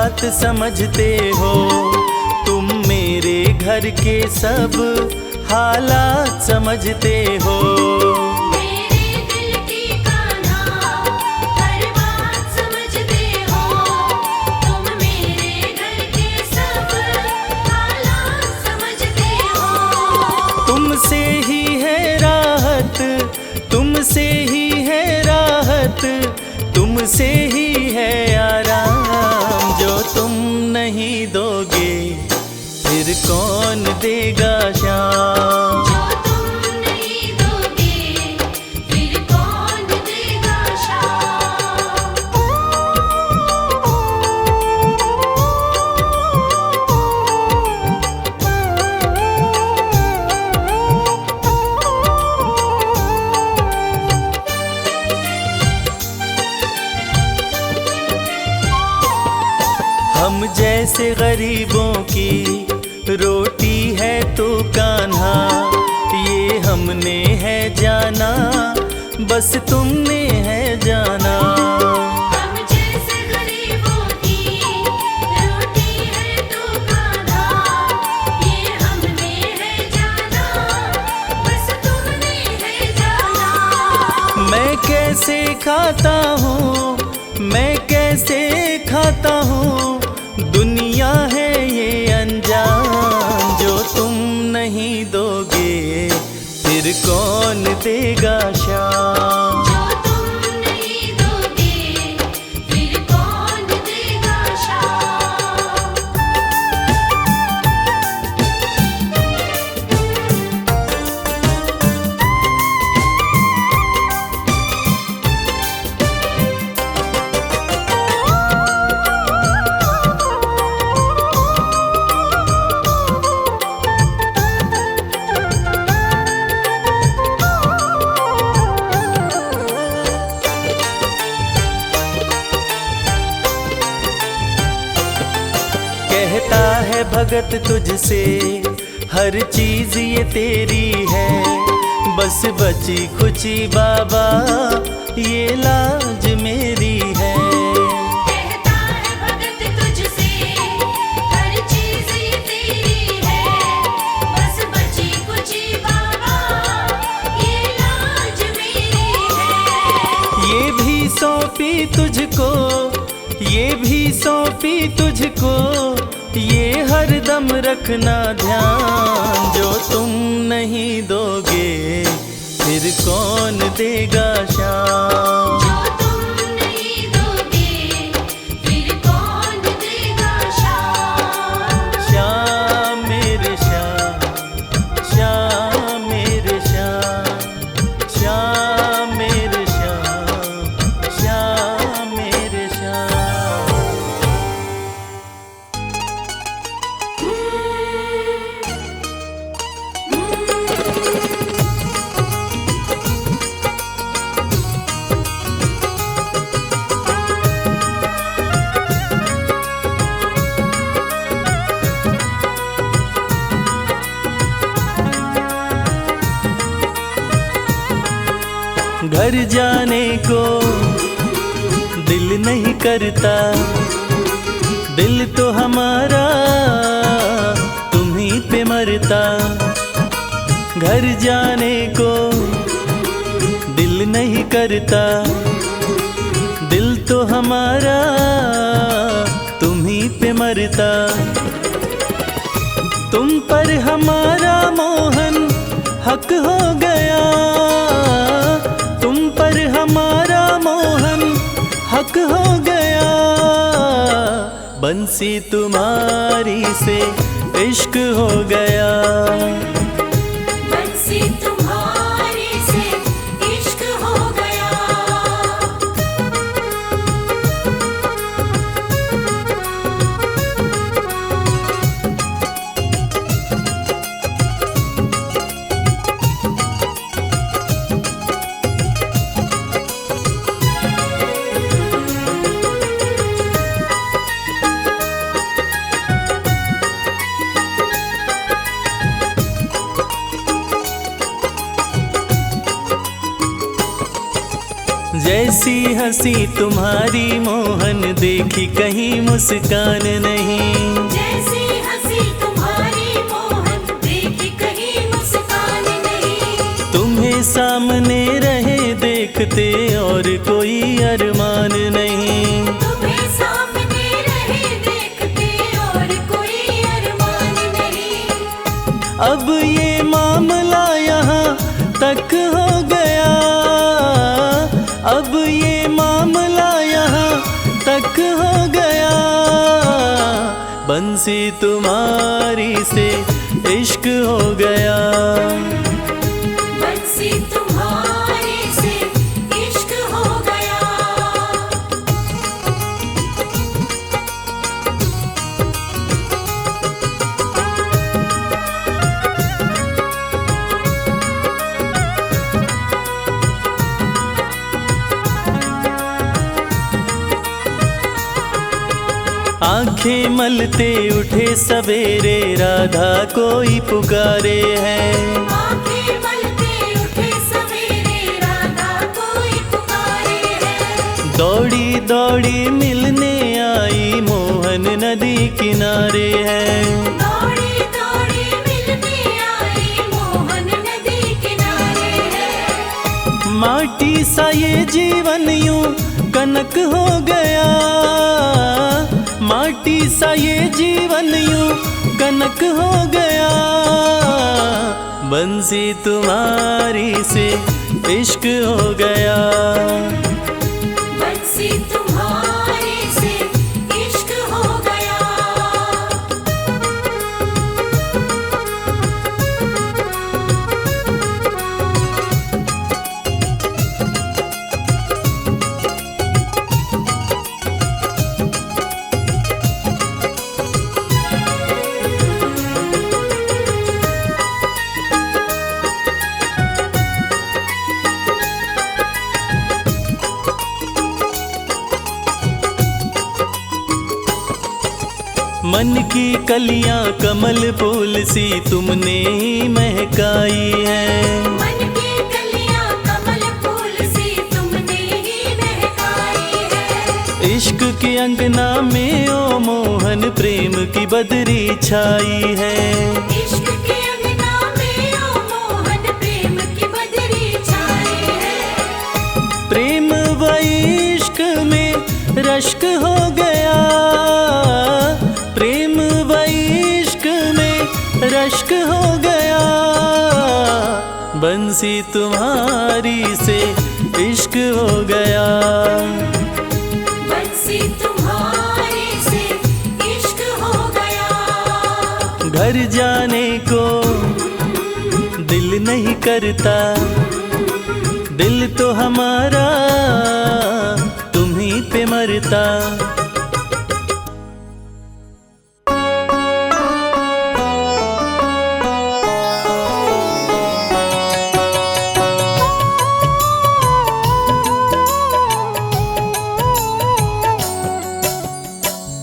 बात समझते हो, तुम मेरे घर के सब हालात समझते हो। मेरे दिल की कान्हा हर बात समझते हो, तुम मेरे घर के सब हालात समझते हो। तुमसे ही है राहत, तुमसे ही है राहत, तुमसे ही है आराम। जो तुम नहीं दोगे फिर कौन देगा शाम। जो तुम नहीं दोगे फिर कौन देगा शाम। हम जैसे गरीबों की रोटी है तो कान्हा, ये हमने है जाना, बस तुमने है जाना। हम जैसे गरीबों की रोटी है तो कान्हा, ये हमने है जाना, बस तुमने है जाना। मैं कैसे खाता हूँ, मैं कैसे खाता हूँ, दुनिया है ये अनजान। जो तुम नहीं दोगे फिर कौन देगा शाम। जो तुम नहीं दोगे फिर कौन देगा शाम। कहता है भगत तुझसे हर चीज ये तेरी है, बस बची खुची बाबा ये लाज मेरी है। कहता है भगत तुझसे हर चीज ये तेरी है, बस बची कुची बाबा ये लाज मेरी है। ये भी सौंपी तुझको, ये भी सौंपी तुझको, ये हर दम रखना ध्यान। जो तुम नहीं दोगे फिर कौन देगा शाम। जो तुम नहीं दोगे फिर कौन देगा शाम। श्याम मेरे श्याम, श्याम मेरे श्याम, श्याम मेरे श्याम, श्याम मेरे श्याम। घर जाने को दिल नहीं करता, दिल तो हमारा तुम्हीं पे मरता। घर जाने को दिल नहीं करता, दिल तो हमारा तुम्हीं पे मरता। तुम पर हमारा मोहन हक हो गया, तुम पर हमारा मोहन हक हो गया। बंसी तुम्हारी से इश्क हो गया। बंसी तुम्हारी से इश्क हो गया। जैसी हंसी तुम्हारी मोहन देखी कहीं मुस्कान नहीं। जैसी हंसी तुम्हारी मोहन देखी कहीं मुस्कान नहीं। तुम्हें सामने रहे देखते और कोई अरमान नहीं। तुम्हें सामने रहे देखते और कोई अरमान नहीं। अब ये मामला यहाँ तक हो गया, अब ये मामला यहाँ तक हो गया। बंसी तुम्हारी से इश्क हो गया। बंसी तुम्हारे से इश्क हो गया। आंखें मलते उठे सवेरे राधा कोई पुकारे है। आंखें मलते उठे सवेरे राधा कोई पुकारे है। दौड़ी दौड़ी मिलने आई मोहन नदी किनारे है। दौड़ी दौड़ी मिलने आई मोहन नदी किनारे है। माटी सा ये जीवन यूं कनक हो गया, माटी सा ये जीवन यूं कनक हो गया। बंसी तुम्हारी से इश्क हो गया। बंसी तुम्हारे से इश्क हो गया। मन की कलियां कमल फूल सी तुमने ही महकाई है। मन की कलियां कमल फूल सी तुमने ही महकाई है। इश्क के अंगना में ओ मोहन प्रेम की बदरी छाई है। इश्क के अंगना में ओ मोहन प्रेम की बदरी छाई है। प्रेम व इश्क में रश्क हो गया, प्रेम व इश्क में रश्क हो गया। बंसी तुम्हारी से इश्क हो गया। बंसी तुम्हारे से इश्क हो गया। घर जाने को दिल नहीं करता, दिल तो हमारा तुम्हीं पे मरता।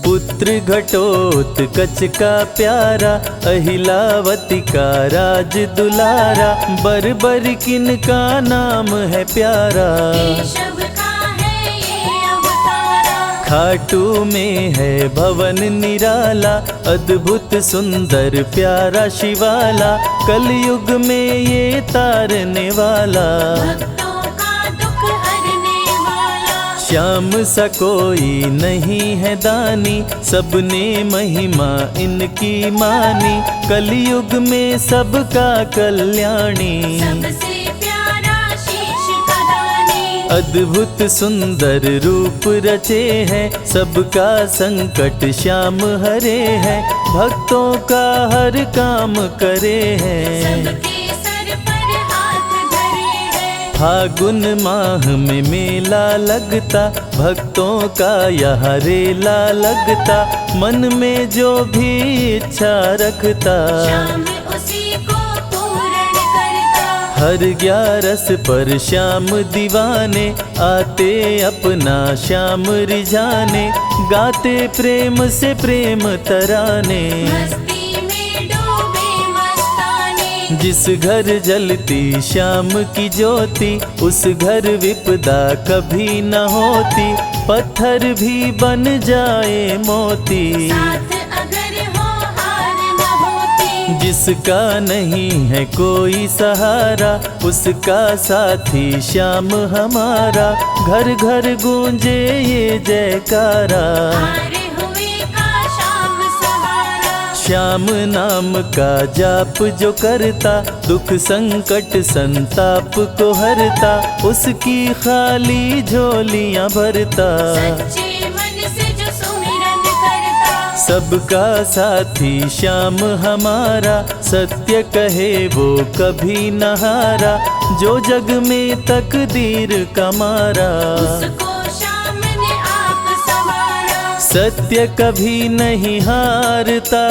पुत्र घटोत्कच का प्यारा, अहिलावती का राज दुलारा। बरबर किन का नाम है प्यारा, केशव का है ये अवतारा। खाटू में है भवन निराला, अद्भुत सुंदर प्यारा शिवाला। कलयुग में ये तारने वाला, भक्तों का दुख हरने वाला। श्याम सा कोई नहीं है दानी, सबने महिमा इनकी मानी। कलयुग में सबका कल्याणी, सबसे प्यारा शीश का दानी। अद्भुत सुंदर रूप रचे हैं, सबका संकट श्याम हरे हैं। भक्तों का हर काम करे हैं, सबके सर पर हाथ धरे हैं। फागुन माह में मेला लगता, भक्तों का यहाँ रेला लगता। मन में जो भी इच्छा रखता, श्याम उसी को पूर्ण करता। हर 11 पर श्याम दीवाने, आते अपना श्याम रिझाने। गाते प्रेम से प्रेम तराने, मस्ती में डूबे मस्ताने। जिस घर जलती श्याम की ज्योति, उस घर विपदा कभी न होती। पत्थर भी बन जाए मोती, साथ अगर हो हार न होती। जिसका नहीं है कोई सहारा, उसका साथी श्याम हमारा। घर घर गूंजे ये जयकारा, हारे हुए का श्याम सहारा। श्याम नाम का जाप जो करता, दुख संकट संताप को हरता। उसकी खाली झोलियां भरता, सच्चे मन से जो सुमिरन करता। सबका साथी श्याम हमारा। सत्य कहे वो कभी न हारा, जो जग में तकदीर का मारा। उसको श्याम ने आप संवारा। सत्य कभी नहीं हारता,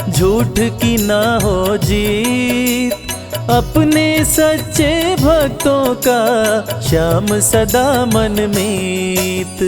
झूठ की ना हो जीत। अपने सच्चे भक्तों का श्याम सदा मन मीत।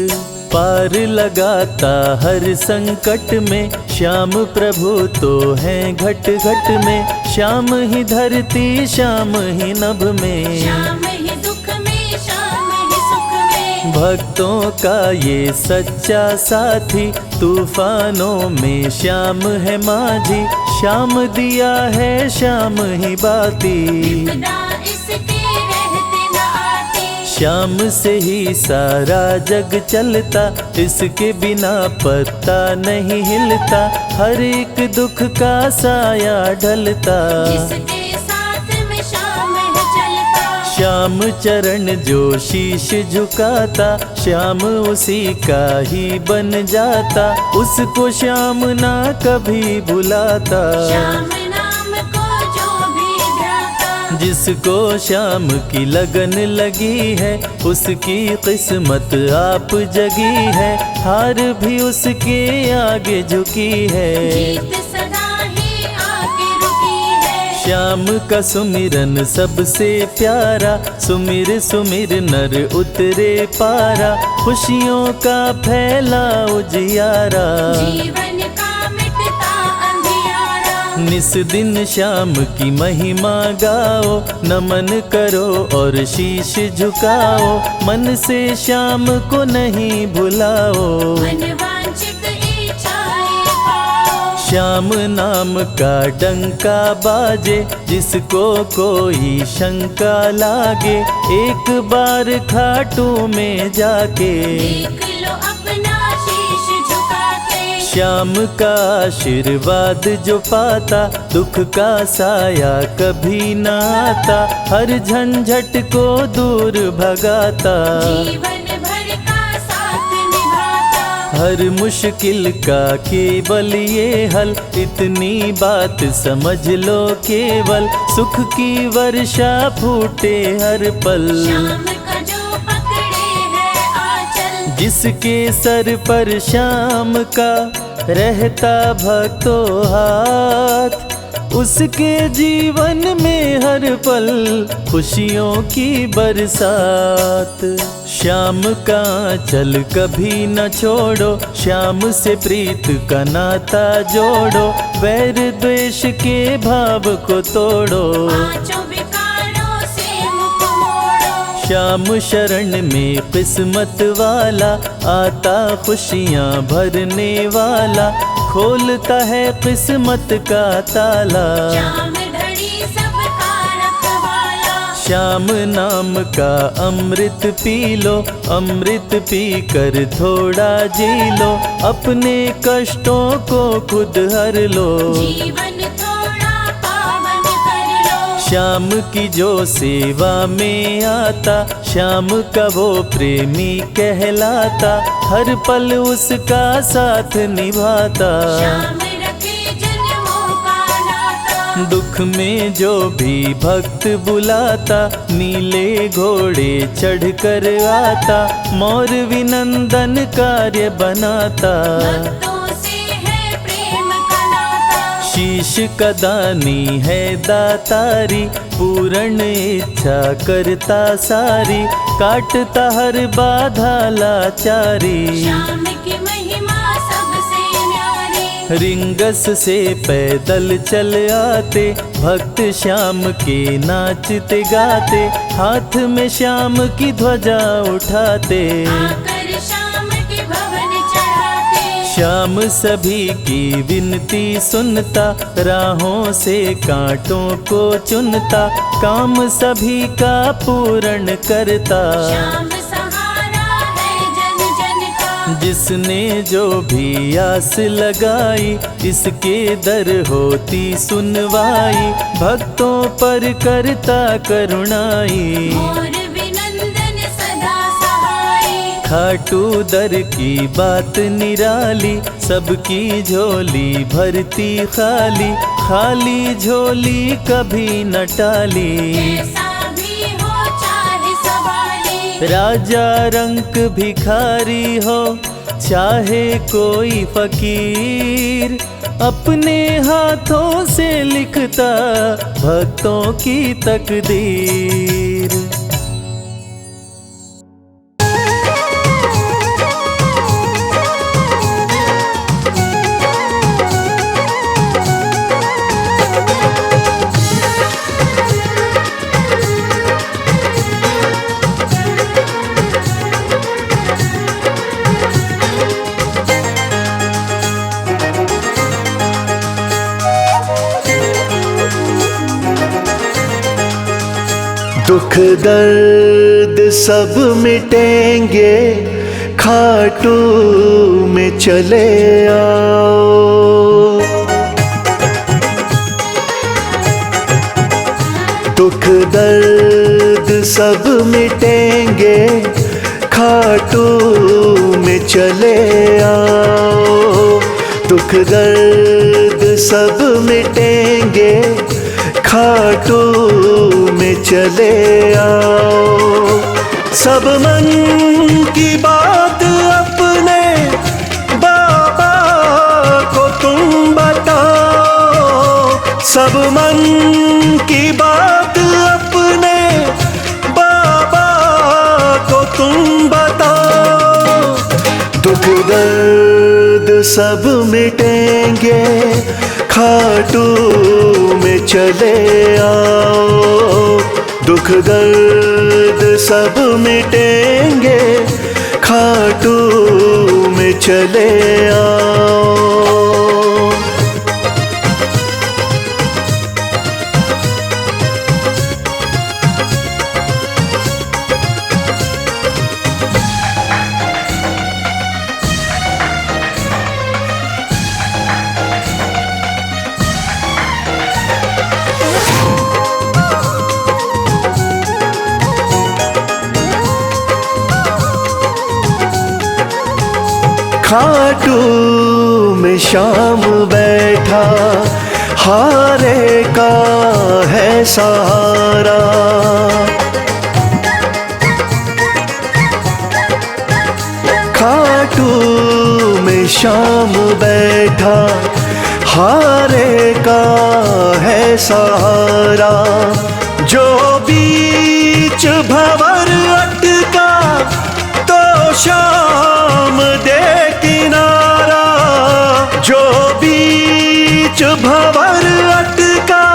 पार लगाता हर संकट में, श्याम प्रभु तो हैं घट घट में। श्याम ही धरती श्याम ही नभ में, श्याम ही दुख में श्याम ही सुख में। भक्तों का ये सच्चा साथी। तूफानों में श्याम है माझी, श्याम दिया है श्याम ही बाती। विपदा इसके रहते न आती। श्याम से ही सारा जग चलता, इसके बिना पत्ता नहीं हिलता। हर एक दुख का साया ढलता, जिसके साथ में श्याम है चलता। श्याम चरण जो शीश झुकाता, श्याम उसी का ही बन जाता। उसको श्याम ना कभी भुलाता, श्याम नाम को जो भी ध्याता। जिसको श्याम की लगन लगी है, उसकी किस्मत आप जगी है। हार भी उसके आगे झुकी है, जीत सदा ही आके रुकी है। श्याम का सुमिरन सबसे प्यारा। सुमिर सुमिर नर उतरे पारा, खुशियों का फैला उजियारा। जीवन का मिटता अंधियारा। निस दिन श्याम की महिमा गाओ, नमन करो और शीश झुकाओ। मन से श्याम को नहीं भुलाओ, मनवांछित इच्छाएं पाओ। श्याम नाम का डंका बाजे, जिसको कोई शंका लागे। एक बार खाटू में जाके, देख लो अपना शीश झुका के। श्याम का आशीर्वाद जो पाता, दुख का साया कभी न आता। हर झंझट को दूर भगाता, जीवन भर का साथ निभाता। हर मुश्किल का केवल ये हल। इतनी बात समझ लो केवल, सुख की वर्षा फूटे हर पल। श्याम का जो पकड़े है आंचल, जिसके सर पर श्याम का रहता भक्तों हाथ, उसके जीवन में हर पल खुशियों की बरसात। श्याम का चल कभी न छोड़ो, श्याम से प्रीत का नाता जोड़ो। वैर द्वेष के भाव को तोड़ो, पांचों विकारों से मुख मोड़ो। श्याम शरण में किस्मत वाला, आता खुशियाँ भरने वाला। खोलता है किस्मत का ताला, श्याम धड़ी सबका रखवाला। श्याम नाम का अमृत पी लो। अमृत पी कर थोड़ा जी लो, अपने कष्टों को खुद हर लो। जीवन थोड़ा पावन कर लो। श्याम की जो सेवा में आता, श्याम का वो प्रेमी कहलाता। हर पल उसका साथ निभाता, श्याम रखे जन्मों का नाता। दुख में जो भी भक्त बुलाता, नीले घोड़े चढ़ कर आता। मोर विनंदन कार्य बनाता, भक्तों से है प्रेम का नाता। शीश का दानी है दातारी, पूर्ण इच्छा करता सारी। काटता हर बाधा लाचारी, श्याम की महिमा सबसे न्यारी। रिंगस से पैदल चल आते, भक्त श्याम के नाचते गाते, हाथ में श्याम की ध्वजा उठाते। आकर श्याम के भवन चढ़ाते। श्याम सभी की विनती सुनता, राहों से कांटों को चुनता, काम सभी का पूर्ण करता। श्याम सहारा है जन जन का। जिसने जो भी आस लगाई, इसके दर होती सुनवाई, भक्तों पर करता करुणाई। मोर विनंदन सदा सहाय। खाटू दर की बात निराली, सबकी झोली भरती खाली, खाली झोली कभी न टाली। कैसा भी हो चाहे सवाली। राजा रंक भिखारी हो चाहे कोई फकीर, अपने हाथों से लिखता भक्तों की तकदीर। दुख दर्द सब मिटेंगे, खाटू में चले आओ। दुख दर्द सब मिटेंगे, खाटू में चले आओ। दुख दर्द सब मिटेंगे, खाटू में चले आओ। सब मन की बात अपने बाबा को तुम बताओ। सब मन की बात अपने बाबा को तुम बताओ। दुख दर्द सब मिटेंगे, खाटू में चले आओ। दुख दर्द सब मिटेंगे, खाटू में चले आओ। खाटू में श्याम बैठा, हारे का है सहारा। खाटू में श्याम बैठा, हारे का है सहारा। जो बीच भंवर अटका, तो श्याम दे किनारा। जो बीच भंवर अटका,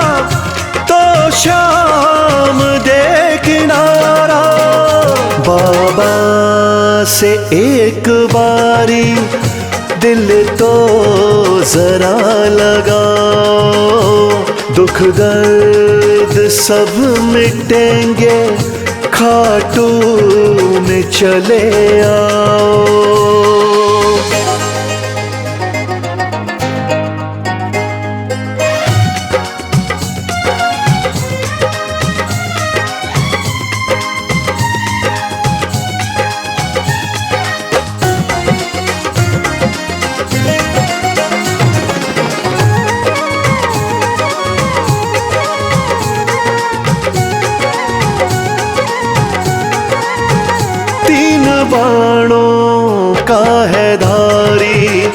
तो श्याम दे किनारा। बाबा से एक बारी दिल तो जरा लगाओ। दुख दर्द सब मिटेंगे, खाटू में चले आओ। बाणों का है धारी,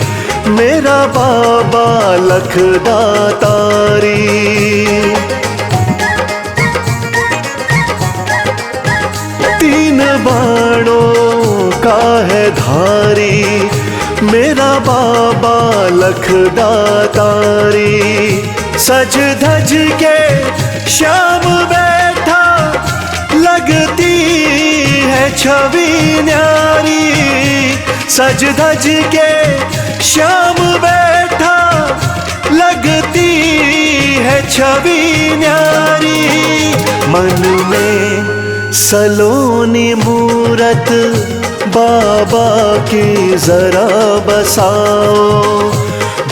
मेरा बाबा लखदातारी। तीन बाणों का है धारी, मेरा बाबा लखदातारी। दुख दातारी। सज धज के श्याम बैठा लगती है छवि न्यारी। सज धज के श्याम बैठा लगती है छवि न्यारी। मन में सलोनी मूरत बाबा की जरा बसाओ।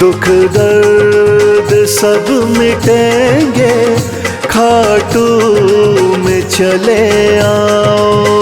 दुख दर्द सब मिटेंगे खाटू में चले आओ।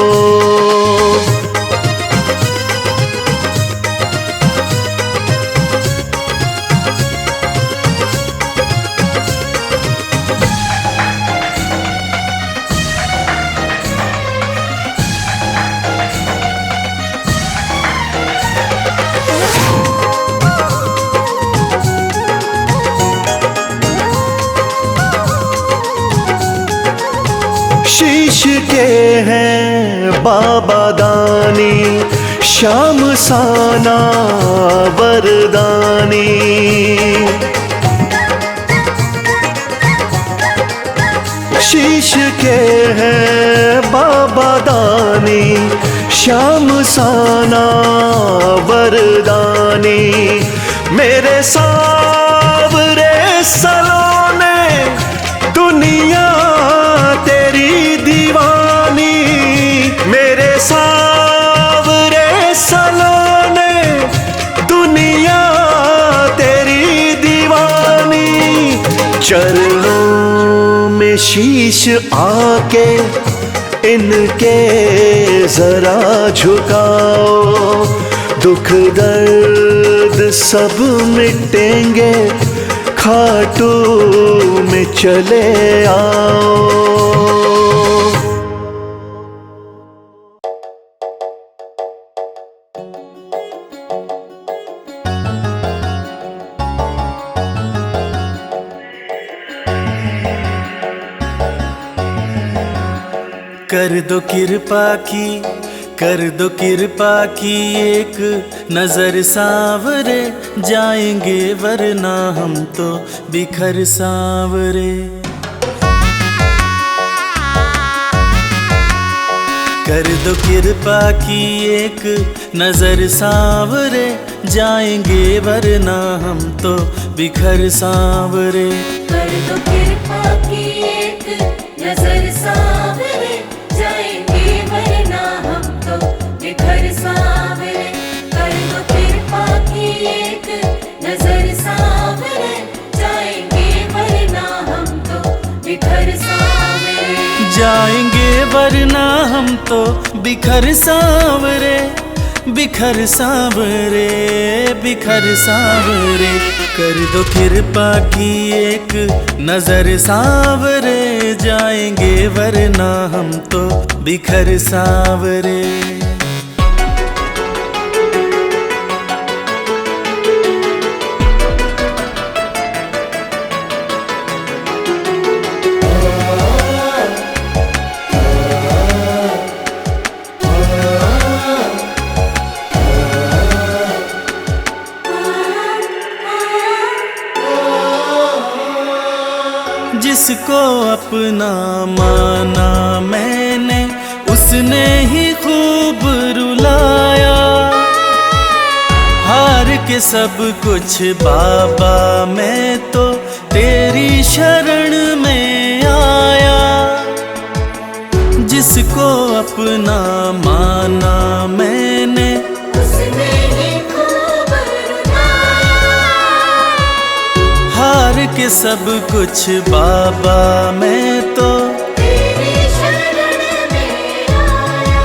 शीश के हैं बाबा दानी, श्याम साना वरदानी। शीश के हैं बाबा दानी, श्याम साना वरदानी। मेरे सावरे सलोने दुनिया तेरी दीवानी। मेरे सावरे सलोने दुनिया तेरी दीवानी। चरणों में शीश आके इनके जरा झुकाओ। दुख दर्द सब मिटेंगे खाटू में चले आओ। कर दो कृपा की, कर दो कृपा की एक नजर सावरे। जाएंगे वरना हम तो बिखर सावरे। कर दो कृपा की एक नजर सावरे। जाएंगे वरना हम तो बिखर सावरे। कर दो कृपा की एक नजर सावरे। जाएंगे वरना हम तो बिखर सावरे। कर दो कृपा की एक नजर सावरे। जाएंगे वरना हम तो बिखर सावरे। जाएंगे वरना हम तो बिखर सावरे। बिखर सावरे, बिखर सावरे। कर दो कृपा की एक नजर सावरे। जाएंगे वरना हम तो बिखर सावरे। जिसको अपना माना मैंने, उसने ही खूब रुलाया। हार के सब कुछ बाबा मैं तो तेरी शरण में आया। जिसको अपना माना मैंने, उसने ही खूब रुलाया। हार के सब कुछ बाबा मैं तो तेरी शरण में आया।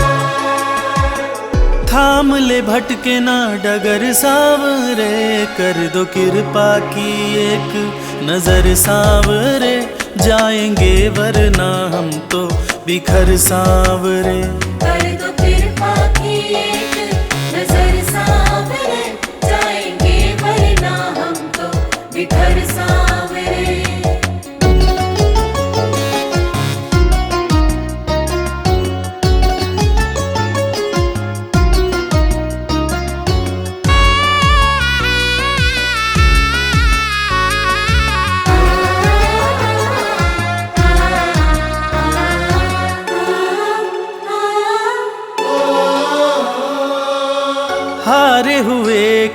थाम ले भटके ना डगर सावरे। कर दो कृपा की एक नजर सावरे। जाएंगे वरना हम तो बिखर सावरे। कर दो कृपा की एक नजर सावरे। जाएंगे वरना हम तो बिखर सावरे।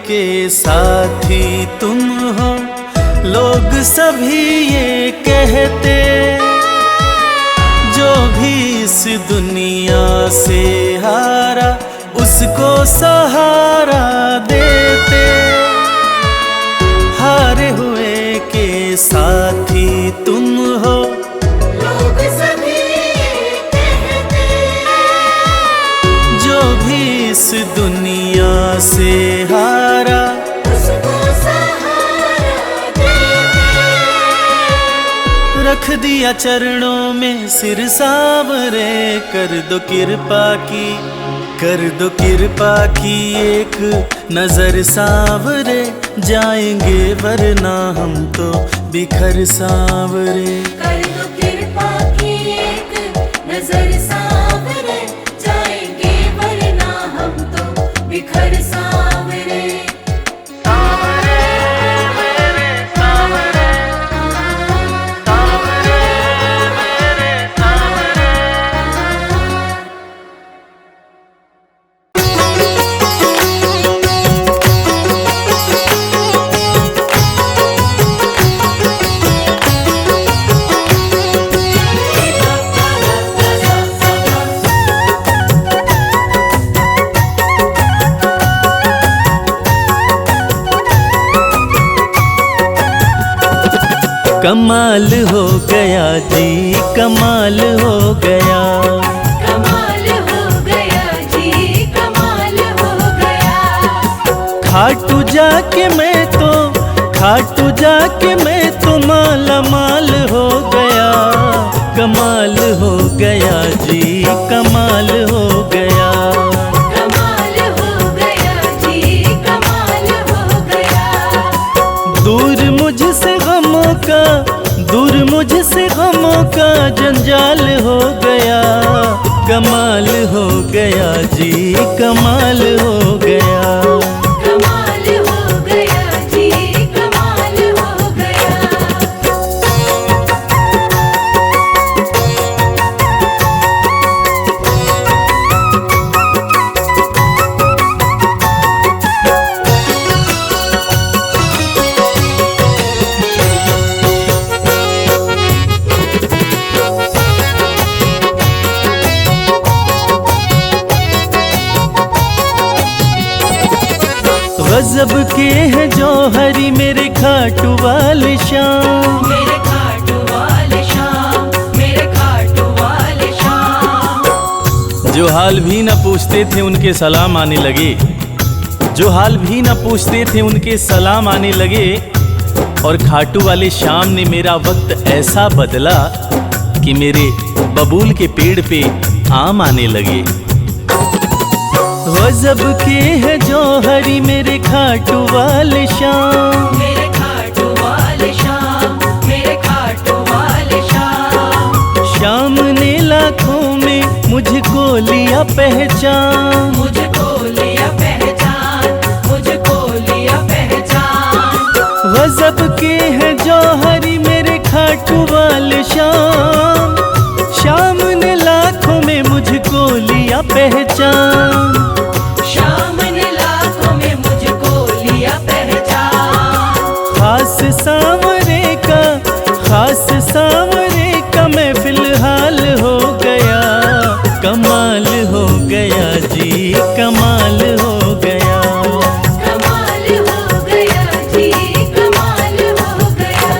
के साथी तुम हो, लोग सभी ये कहते, जो भी इस दुनिया से हारा उसको सहारा देते। हारे हुए के साथी तुम हो, लोग सभी कहते, जो भी इस दुनिया से हारा उसको सहारा देते। रख दिया चरणों में सिर सांवरे, कर दो कृपा की, कर दो कृपा की एक नजर सांवरे, जाएंगे वरना हम तो बिखर सांवरे। कर दो कृपा की एक नजर सांवरे, जाएंगे वरना हम तो बिखर सांवरे। कमाल हो गया जी, कमाल हो गया, कमाल हो गया जी, कमाल हो गया। खाटू जाके मैं तो, खाटू जाके मैं तो माला माल हो गया। कमाल हो गया जी, कमाल हो गया, कमाल हो गया जी, कमाल हो गया। दूर मुझसे गमों का, दूर मुझसे गमों का जंजाल हो गया। कमाल हो गया जी, कमाल हो गया, कमाल हो गया जी, कमाल हो गया। गजब के हैं जौहरी मेरे खाटू वाले श्याम। मेरे खाटू वाले शाम, मेरे खाटू वाले शाम। जो हाल भी न पूछते थे उनके सलाम आने लगे, जो हाल भी न पूछते थे उनके सलाम आने लगे। और खाटू वाले श्याम ने मेरा वक्त ऐसा बदला कि मेरे बबूल के पेड़ पे आम आने लगे। गजब के है जौहरी मेरे खाटू वाले श्याम। मेरे खाटू वाले शाम, मेरे खाटू वाले शाम। श्याम ने लाखों में मुझको लिया पहचान, मुझको लिया पहचान, मुझको लिया पहचान। गजब के है जौहरी मेरे खाटू वाले श्याम। श्याम ने लाखों में मुझको लिया पहचान। शाम ने लाखों में मुझको लिया पहचान। खास सांवरे का, खास सांवरे का मैं फिलहाल हो गया। कमाल हो गया जी, कमाल हो गया, कमाल हो गया जी, कमाल हो गया।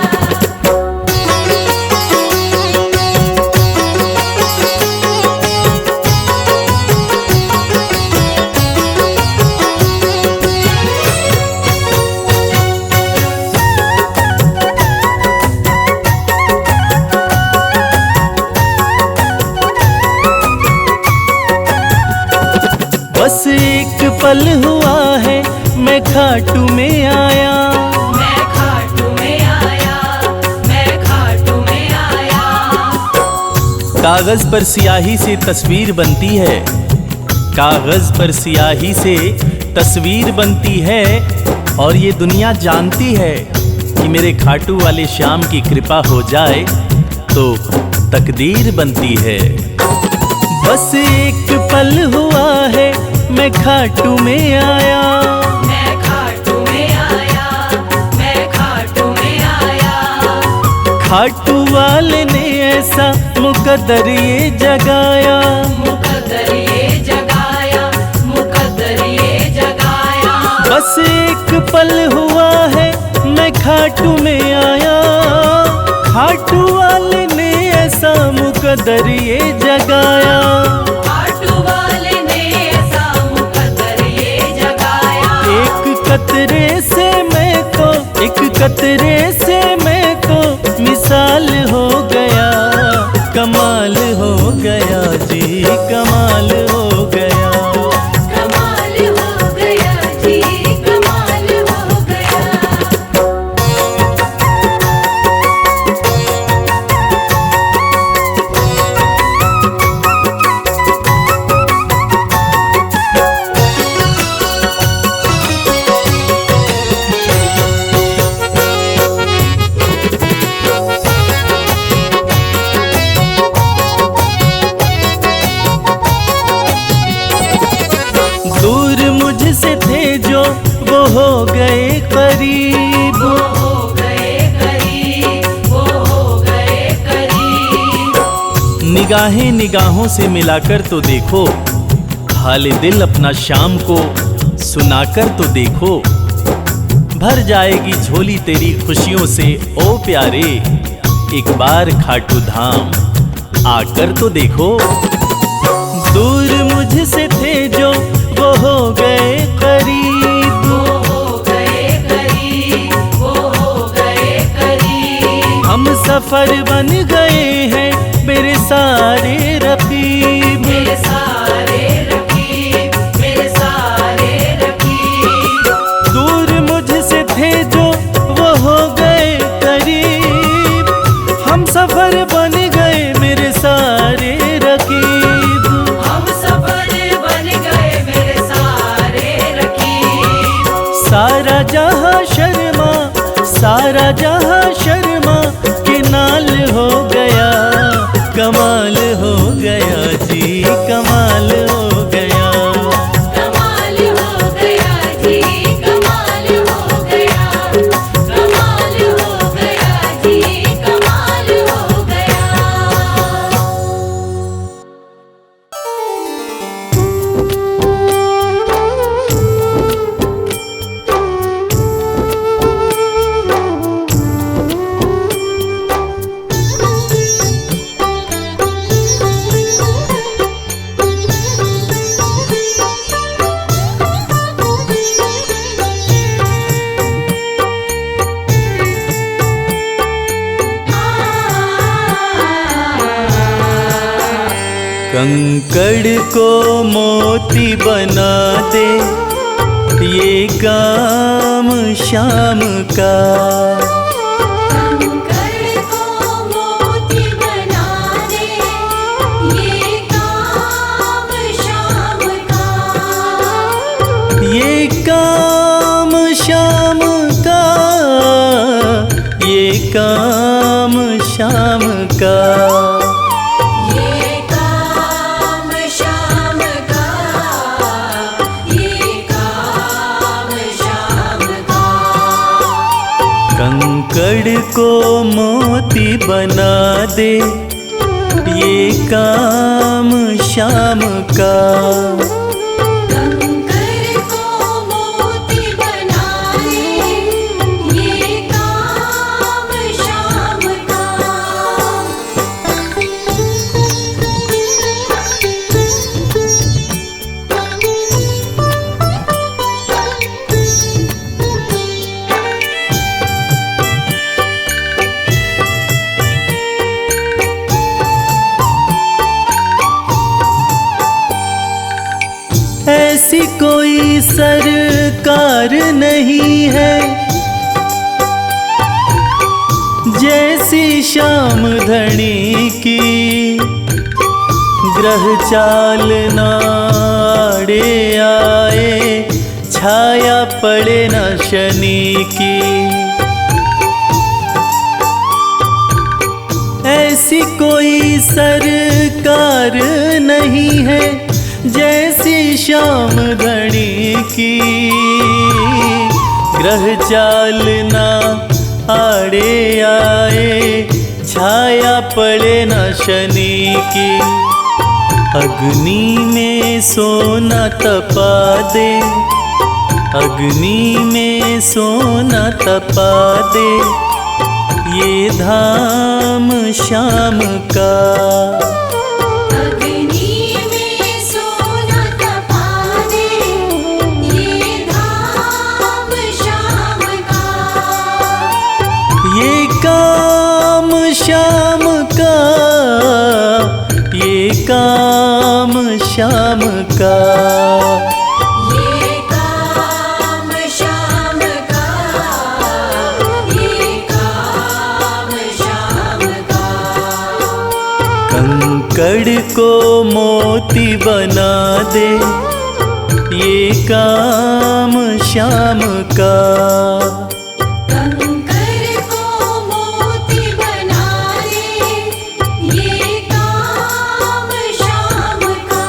बस एक पल हुआ है मैं खाटू में आया। मैं खाटू में आया, मैं खाटू में आया। कागज पर स्याही से तस्वीर बनती है, कागज पर स्याही से तस्वीर बनती है। और ये दुनिया जानती है कि मेरे खाटू वाले श्याम की कृपा हो जाए तो तकदीर बनती है। बस एक पल हुआ है मैं खाटू में आया। मैं खाटू खाटू वाले ने ऐसा मुकद्दर ये जगाया, मुकद्दर ये जगाया, मुकद्दर ये जगाया। बस एक पल हुआ है मैं खाटू में आया। खाटू वाले ने ऐसा मुकद्दर ये जगाया, खाटू वाले ने ऐसा मुकद्दर ये जगाया। एक कतरे से मैं तो, एक कतरे से मैं तो मिसाल हो गया। कमाल हो गया जी, कमाल हो गया। कमाल हो गया जी, कमाल हो गया। दूर मुझसे थे जो वो हो गए करीब, वो हो गए करीब, वो हो गए करीब। निगाहें निगाहों से मिलाकर तो देखो, हाल दिल अपना शाम को सुनाकर तो देखो। भर जाएगी झोली तेरी खुशियों से ओ प्यारे, एक बार खाटू धाम आकर तो देखो। दूर मुझसे थे जो वो हो गए करीब, वो हो गए करीब, वो हो गए करीब। हम सफर बन गए हैं मेरे सारे रकीब। मेरे सारे रकीब, मेरे सारे रकीब। दूर मुझसे थे जो वो हो गए करीब, हम सफर बन गए मेरे सारे रकीब। हम सफर बन गए मेरे सारे रकीब। सारा जहां शर्मा, सारा जहां शर्मा के नाल हो गया। कमाल हो गया जी, कमाल हो गया। कमाल हो गया जी, कमाल हो गया। कमाल हो गया जी, कमाल हो गया। कंकड़ को मोती बना दे ये काम शाम का। कंकड़ को मोती बना दे ये काम शाम का। ये काम शाम का, ये काम शाम का। ये काम शाम का, ये काम शाम का। कंकड़ को मोती बना दे ये काम शाम का। कंकड़ को मोती बना दे ये काम शाम का। ऐसी कोई सरकार नहीं है जैसी शाम धनी की। ग्रह चाल नाड़े आए, छाया पड़े न शनि की। ऐसी कोई सरकार नहीं है जैसी शाम घड़ी की। ग्रह चाल ना आड़े आए, छाया पड़े न शनि की, अग्नि में सोना तपा दे, अग्नि में सोना तपा दे, ये धाम श्याम का। अग्नि में सोना तपा दे, ये धाम श्याम का। ये काम श्याम का, ये काम श्याम का। ये काम श्याम का, ये काम श्याम का। कंकड़ को मोती बना दे, ये काम श्याम का। कंकर को मोती बना दे, ये काम श्याम का।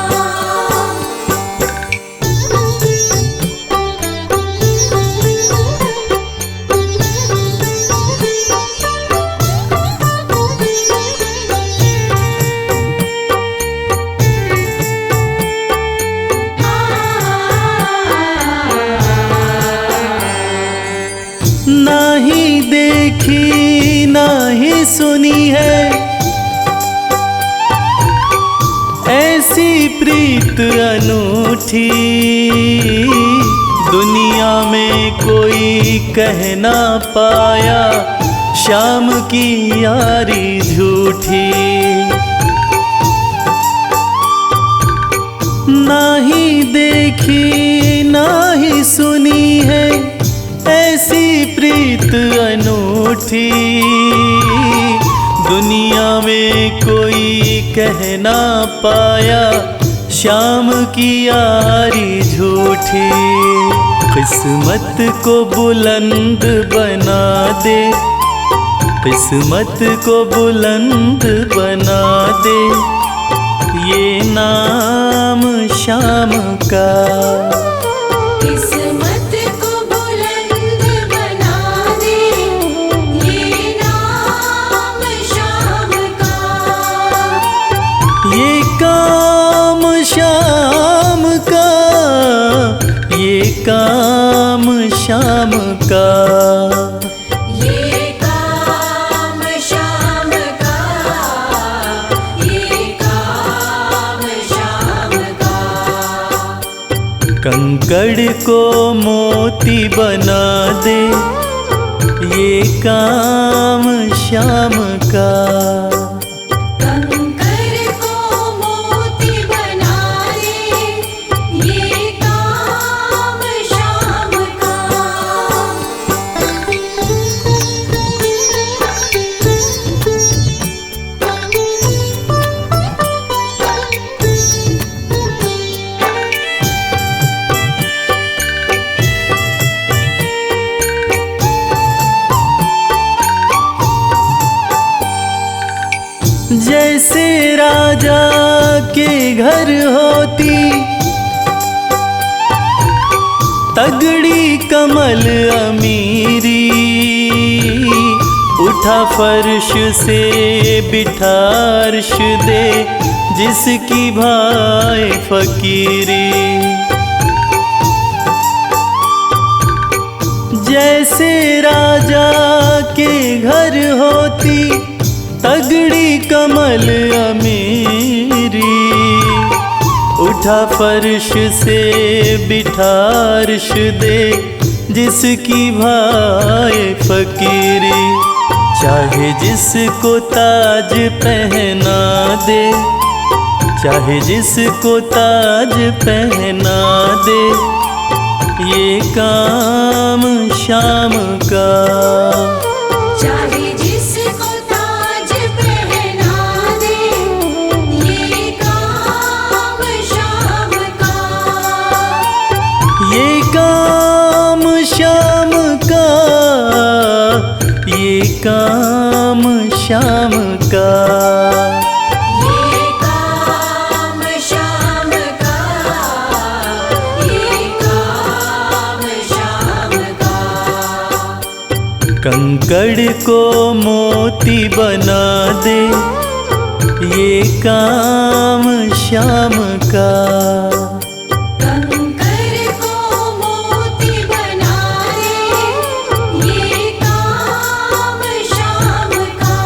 नाही देखी नाही सुनी है ऐसी प्रीत अनूठी, दुनिया में कोई कह ना पाया श्याम की यारी झूठी। नाही देखी नाही सुनी है ऐसी प्रीत अनूठी, दुनिया में कोई कह ना पाया श्याम की यारी झूठी। किस्मत को बुलंद बना दे, किस्मत को बुलंद बना दे, ये नाम श्याम का। किस्मत को बुलंद बना दे, ये नाम श्याम का। ये काम श्याम का, ये काम श्याम का। ये काम श्याम का, ये काम श्याम का। कंकड़ को मोती बना दे, ये काम श्याम का। कंकर को मोती बना दे, ये काम श्याम का। जैसे राजा के घर होती तगड़ी कमल अमीरी, उठा फर्श से बिठा अर्श दे, जिसकी भाई फकीरी। जैसे राजा के घर होती तगड़ी कमल अमीरी, उठा फर्श से बिठा अर्श दे, जिसकी भाई फकीरी। चाहे जिसको ताज पहना दे, चाहे जिसको ताज पहना दे, ये काम श्याम का। चाहे जिसको ताज पहना दे, ये काम श्याम का। ये काम श्याम का, ये काम श्याम का। ये काम श्याम का, ये काम श्याम का। कंकड़ कंकड़ को मोती बना दे, ये काम श्याम का। कंकर को मोती बना दे, ये काम श्याम का।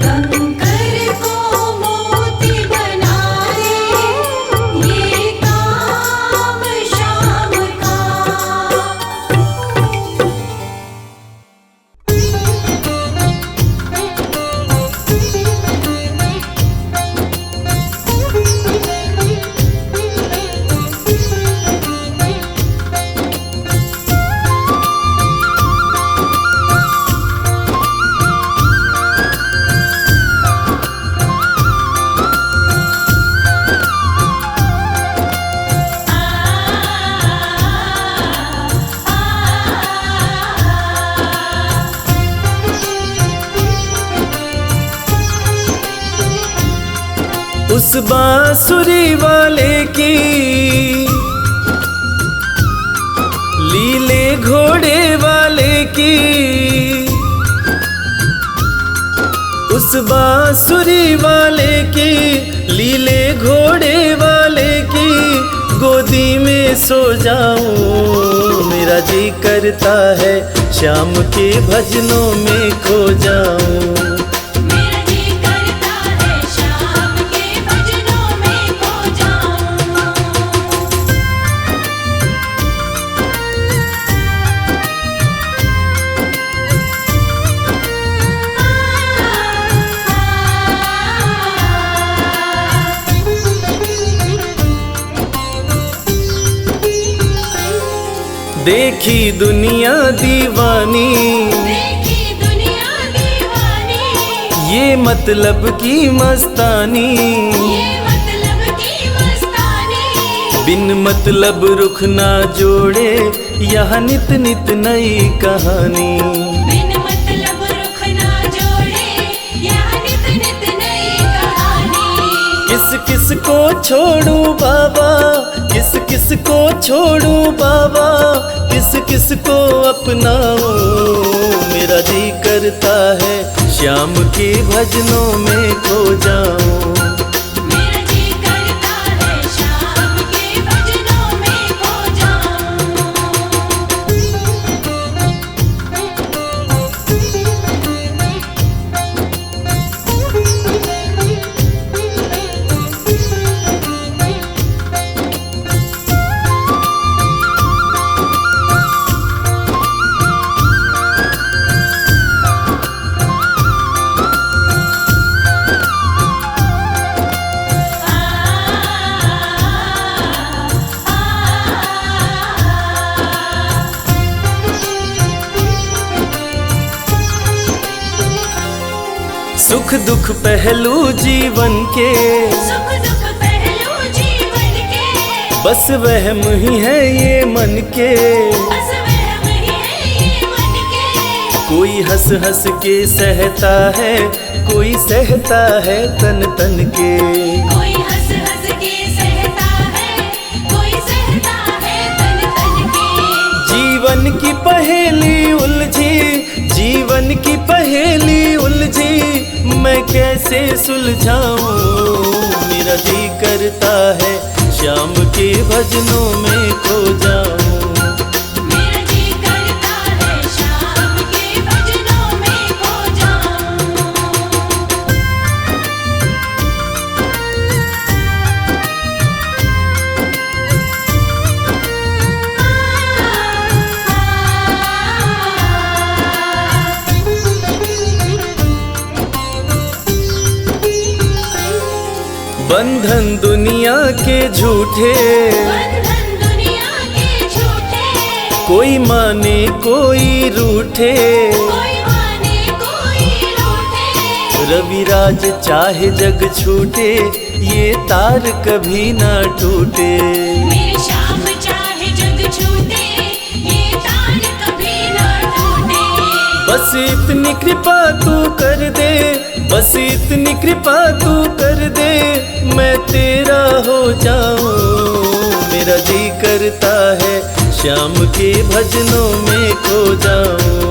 कंकर को मोती बना दे, ये काम श्याम का। उस बांसुरी वाले की लीले घोड़े वाले की, उस बांसुरी वाले की लीले घोड़े वाले की गोदी में सो जाऊं। मेरा जी करता है श्याम के भजनों में खो जाऊं। मेरा जी करता है श्याम के भजनों में खो जाऊं। देखी दुनिया दीवानी, देखी दुनिया दीवानी, ये मतलब की मस्तानी। ये मतलब की मस्तानी। बिन मतलब रुख ना जोड़े, यहाँ नित नित नई कहानी। बिन मतलब रुख ना जोड़े, यहाँ नित नित नई कहानी। किस किस को छोड़ूं बाबा, किस किस को छोड़ूं बाबा, किस किस को अपनाऊं। मेरा जी करता है श्याम के भजनों में खो जाऊं। मेरा जी करता है श्याम के भजनों में खो जाऊं। सुख दुख पहलू जीवन के, सुख दुख पहलू जीवन के, बस वहम ही है ये मन के। बस वहम ही है ये मन के। कोई हंस हंस के सहता है, कोई सहता है तन तन के। कोई हंस हंस के सहता है, कोई सहता है तन तन के। जीवन की पहेली उलझी, जीवन की पहेली उलझी, मैं कैसे सुलझाऊं। मेरा जी करता है श्याम के भजनों में खो जाऊं। मेरा जी करता है श्याम के भजनों में खो जाऊं। बंधन दुनिया के झूठे, बंधन दुनिया के झूठे, कोई माने कोई रूठे। कोई माने कोई रूठे। रविराज चाहे जग छूटे, ये तार कभी ना टूटे। मेरे श्याम चाहे जग छूटे, ये तार कभी ना टूटे। बस इतनी कृपा तू कर दे, बस इतनी कृपा तू कर दे, मैं तेरा हो जाऊं। मेरा जी करता है श्याम के भजनों में खो जाऊं।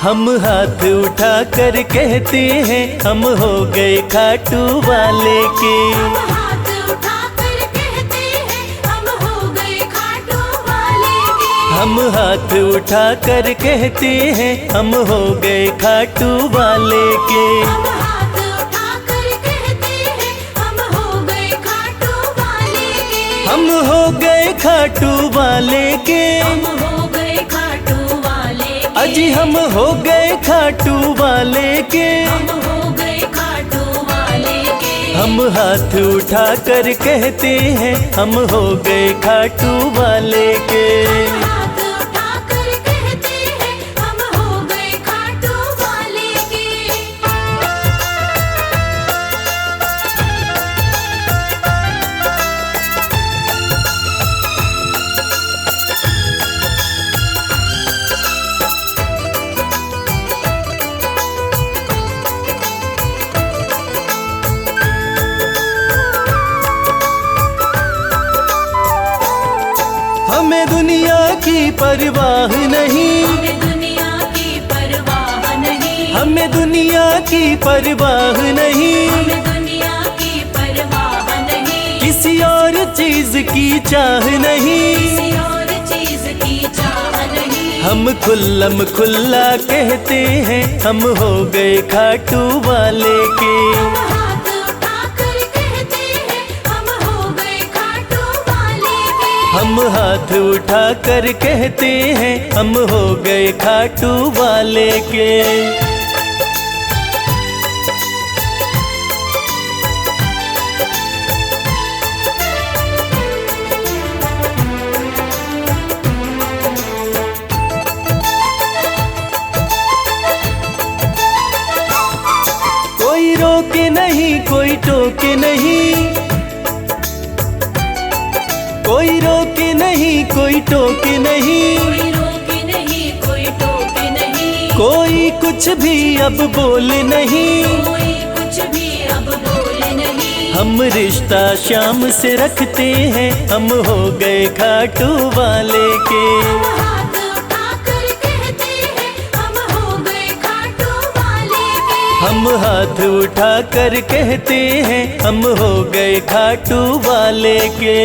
हम हाथ उठा कर कहते हैं हम हो गए खाटू वाले के। हम हाथ उठाकर कहते हैं हम हो गए खाटू वाले के। हम हाथ उठा कर कहते हैं हम हो गए खाटू वाले के। हम हाथ उठाकर कहते हैं हम हो गए खाटू वाले के। हम हो गए खाटू वाले के। हम हो गए खाटू वाले के। अजी हम हो गए खाटू वाले के। हम हो गए खाटू वाले के। हम हाथ उठा कर कहते हैं हम हो गए खाटू वाले के। हाथ उठाकर कहते हैं हम हो गए खाटू वाले के। हमें दुनिया की परवाह नहीं। हमें दुनिया की परवाह नहीं। हमें दुनिया की परवाह नहीं। हमें दुनिया की परवाह नहीं। किसी और चीज की चाह नहीं। किसी और चीज की चाह नहीं। हम खुल्लम खुल्ला कहते हैं हम हो गए खाटू वाले के। हम हाथ उठाकर कहते हैं हम हो गए खाटू वाले के। हम हाथ उठा कर कहते हैं हम हो गए खाटू वाले के। कोई रोके नहीं कोई टोके नहीं। कोई रोके नहीं कोई टोके नहीं। कोई रोके नहीं कोई टोके नहीं। कोई कुछ भी अब बोले नहीं। कोई कुछ भी अब बोले नहीं। हम रिश्ता शाम से रखते हैं हम हो गए खाटू वाले के। हम हाथ उठाकर कहते हैं हम हो गए खाटू वाले के। हम हाथ उठा कर कहते हैं हम हो गए खाटू वाले के।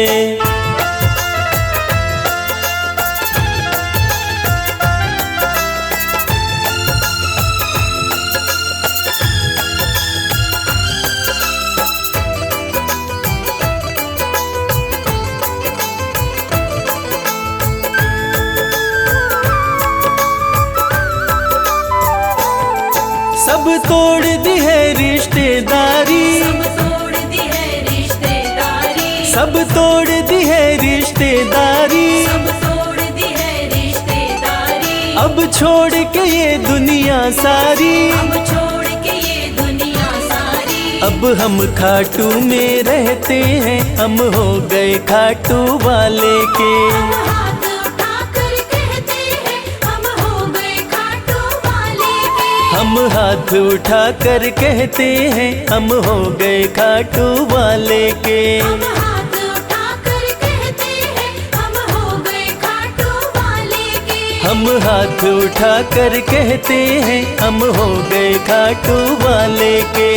सब तोड़ दी है रिश्तेदारी। सब तोड़ दी है रिश्तेदारी। सब तोड़ दी है रिश्तेदारी। सब तोड़ दी है रिश्तेदारी। अब छोड़ के ये दुनिया सारी। अब छोड़ के ये दुनिया सारी। अब हम खाटू में रहते हैं हम हो गए खाटू वाले के। हम हाथ उठाकर कहते हैं हम हो गए खाटू वाले के। हम हाथ उठा कर कहते हैं हम हो गए खाटू वाले के। हम हाथ उठाकर कहते हैं हम हो गए खाटू वाले के। हम हाथ उठा कर कहते हैं हम हो गए खाटू वाले के।